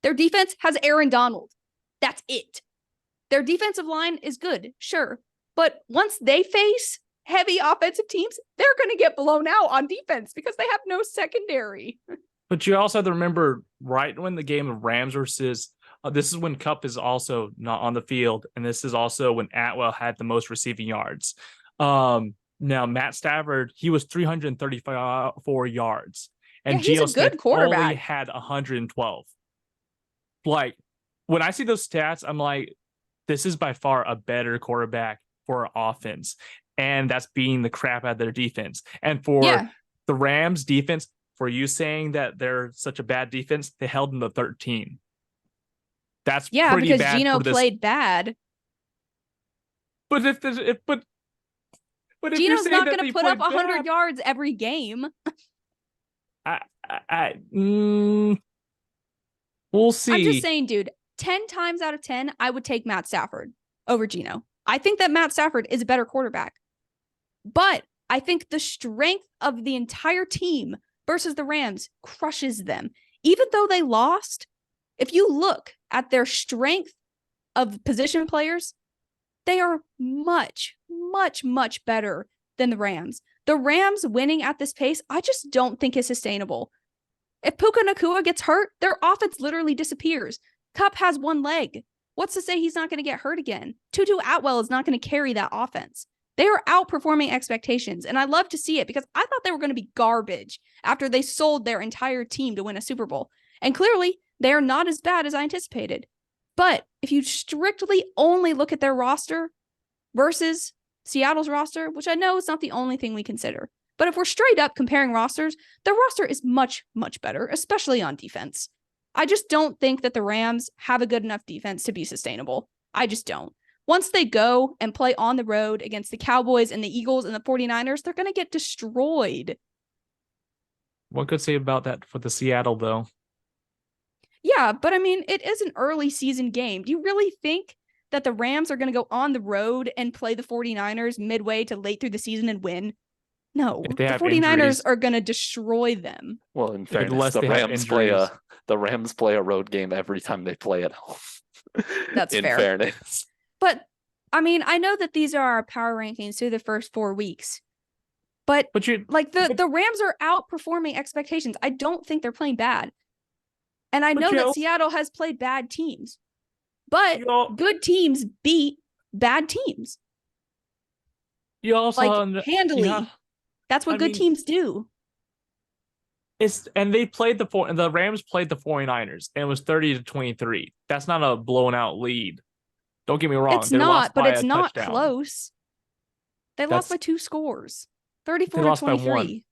Their defense has Aaron Donald. That's it. Their defensive line is good, sure. But once they face heavy offensive teams, they're going to get blown out on defense because they have no secondary. But you also have to remember, right when the game of Rams versus this is when Kupp is also not on the field, and this is also when Atwell had the most receiving yards. Now Matt Stafford, he was 334 yards, and he's Geno a good Smith quarterback. only had 112. Like when I see those stats, I'm like, this is by far a better quarterback for offense. And that's beating the crap out of their defense. And for the Rams defense, for you saying that they're such a bad defense, they held them to 13. That's pretty because bad. Geno played bad. But if Geno's not going to put up 100 yards every game. We'll see. I'm just saying, dude, 10 times out of 10, I would take Matt Stafford over Geno. I think that Matt Stafford is a better quarterback. But I think the strength of the entire team versus the Rams crushes them. Even though they lost, if you look at their strength of position players, they are much, much, much better than the Rams. The Rams winning at this pace, I just don't think is sustainable. If Puka Nakua gets hurt, their offense literally disappears. Kupp has one leg. What's to say he's not going to get hurt again? Tutu Atwell is not going to carry that offense. They are outperforming expectations. And I love to see it because I thought they were going to be garbage after they sold their entire team to win a Super Bowl. And clearly, they are not as bad as I anticipated. But if you strictly only look at their roster versus Seattle's roster, which I know is not the only thing we consider, but if we're straight up comparing rosters, their roster is much, much better, especially on defense. I just don't think that the Rams have a good enough defense to be sustainable. I just don't. Once they go and play on the road against the Cowboys and the Eagles and the 49ers, they're going to get destroyed. One could say about that for the Seattle, though. Yeah, but I mean, it is an early season game. Do you really think that the Rams are going to go on the road and play the 49ers midway to late through the season and win? No, If they the have 49ers injuries. are going to destroy them. Well, in fairness, Unless they have the Rams play a road game every time they play at home. That's in fair. fairness. But I mean, I know that these are our power rankings through the first 4 weeks. But you like the Rams are outperforming expectations. I don't think they're playing bad. And I know that Seattle has played bad teams. But good teams beat bad teams. You also like handily. Yeah. That's what good teams do. And they played the Rams played the 49ers and it was 30-23. That's not a blown out lead. Don't get me wrong. It's not, but it's not touchdown. close. They lost by 2 scores. 34-23.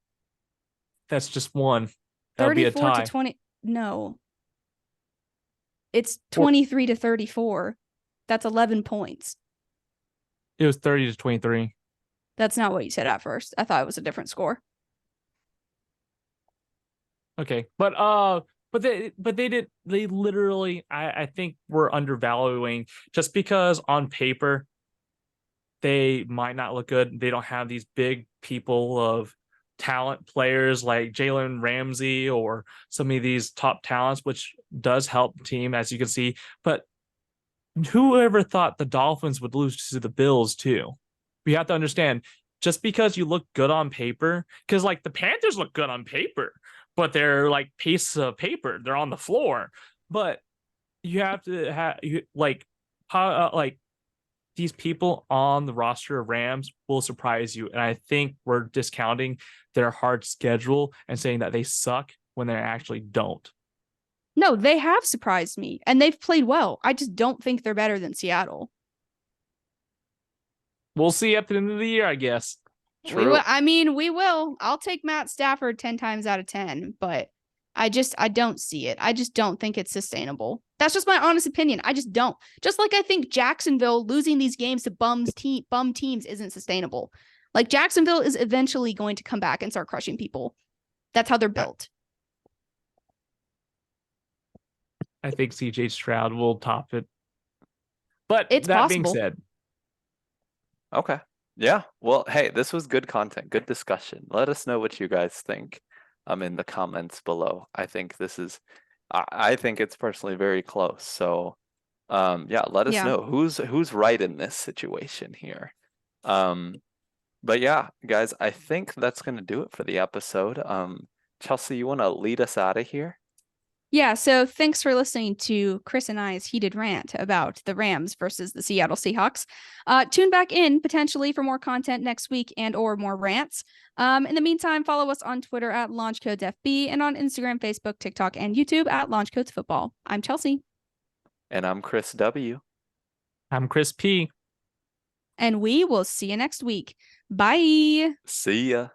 That's just one. That would be a tie. 34-20. No. It's 23-34. That's 11 points. It was 30-23. That's not what you said at first. I thought it was a different score. Okay, but they literally I think were undervaluing just because on paper they might not look good. They don't have these big people of talent players like Jalen Ramsey or some of these top talents, which does help the team, as you can see. But whoever thought the Dolphins would lose to the Bills too? We have to understand, just because you look good on paper, because like the Panthers look good on paper, but they're like pieces of paper. They're on the floor. But you have to have these people on the roster of Rams will surprise you. And I think we're discounting their hard schedule and saying that they suck when they actually don't. No, they have surprised me and they've played well. I just don't think they're better than Seattle. We'll see at the end of the year, I guess. We will. I'll take Matt Stafford 10 times out of 10, but I don't see it. I just don't think it's sustainable. That's just my honest opinion. I just don't. Just like I think Jacksonville losing these games to bum teams isn't sustainable. Like Jacksonville is eventually going to come back and start crushing people. That's how they're built. I think CJ Stroud will top it. But it's that possible. being said. Okay. Yeah. Well, hey, this was good content, good discussion. Let us know what you guys think in the comments below. I think I think it's personally very close. So let us know who's right in this situation here. But yeah, guys, I think that's gonna do it for the episode. Chelsea, you wanna lead us out of here? Yeah, so thanks for listening to Chris and I's heated rant about the Rams versus the Seattle Seahawks. Tune back in potentially for more content next week and or more rants. In the meantime, follow us on Twitter at LaunchCodesFB and on Instagram, Facebook, TikTok, and YouTube at LaunchCodesFootball. I'm Chelsea. And I'm Chris W. I'm Chris P. And we will see you next week. Bye. See ya.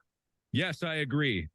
Yes, I agree.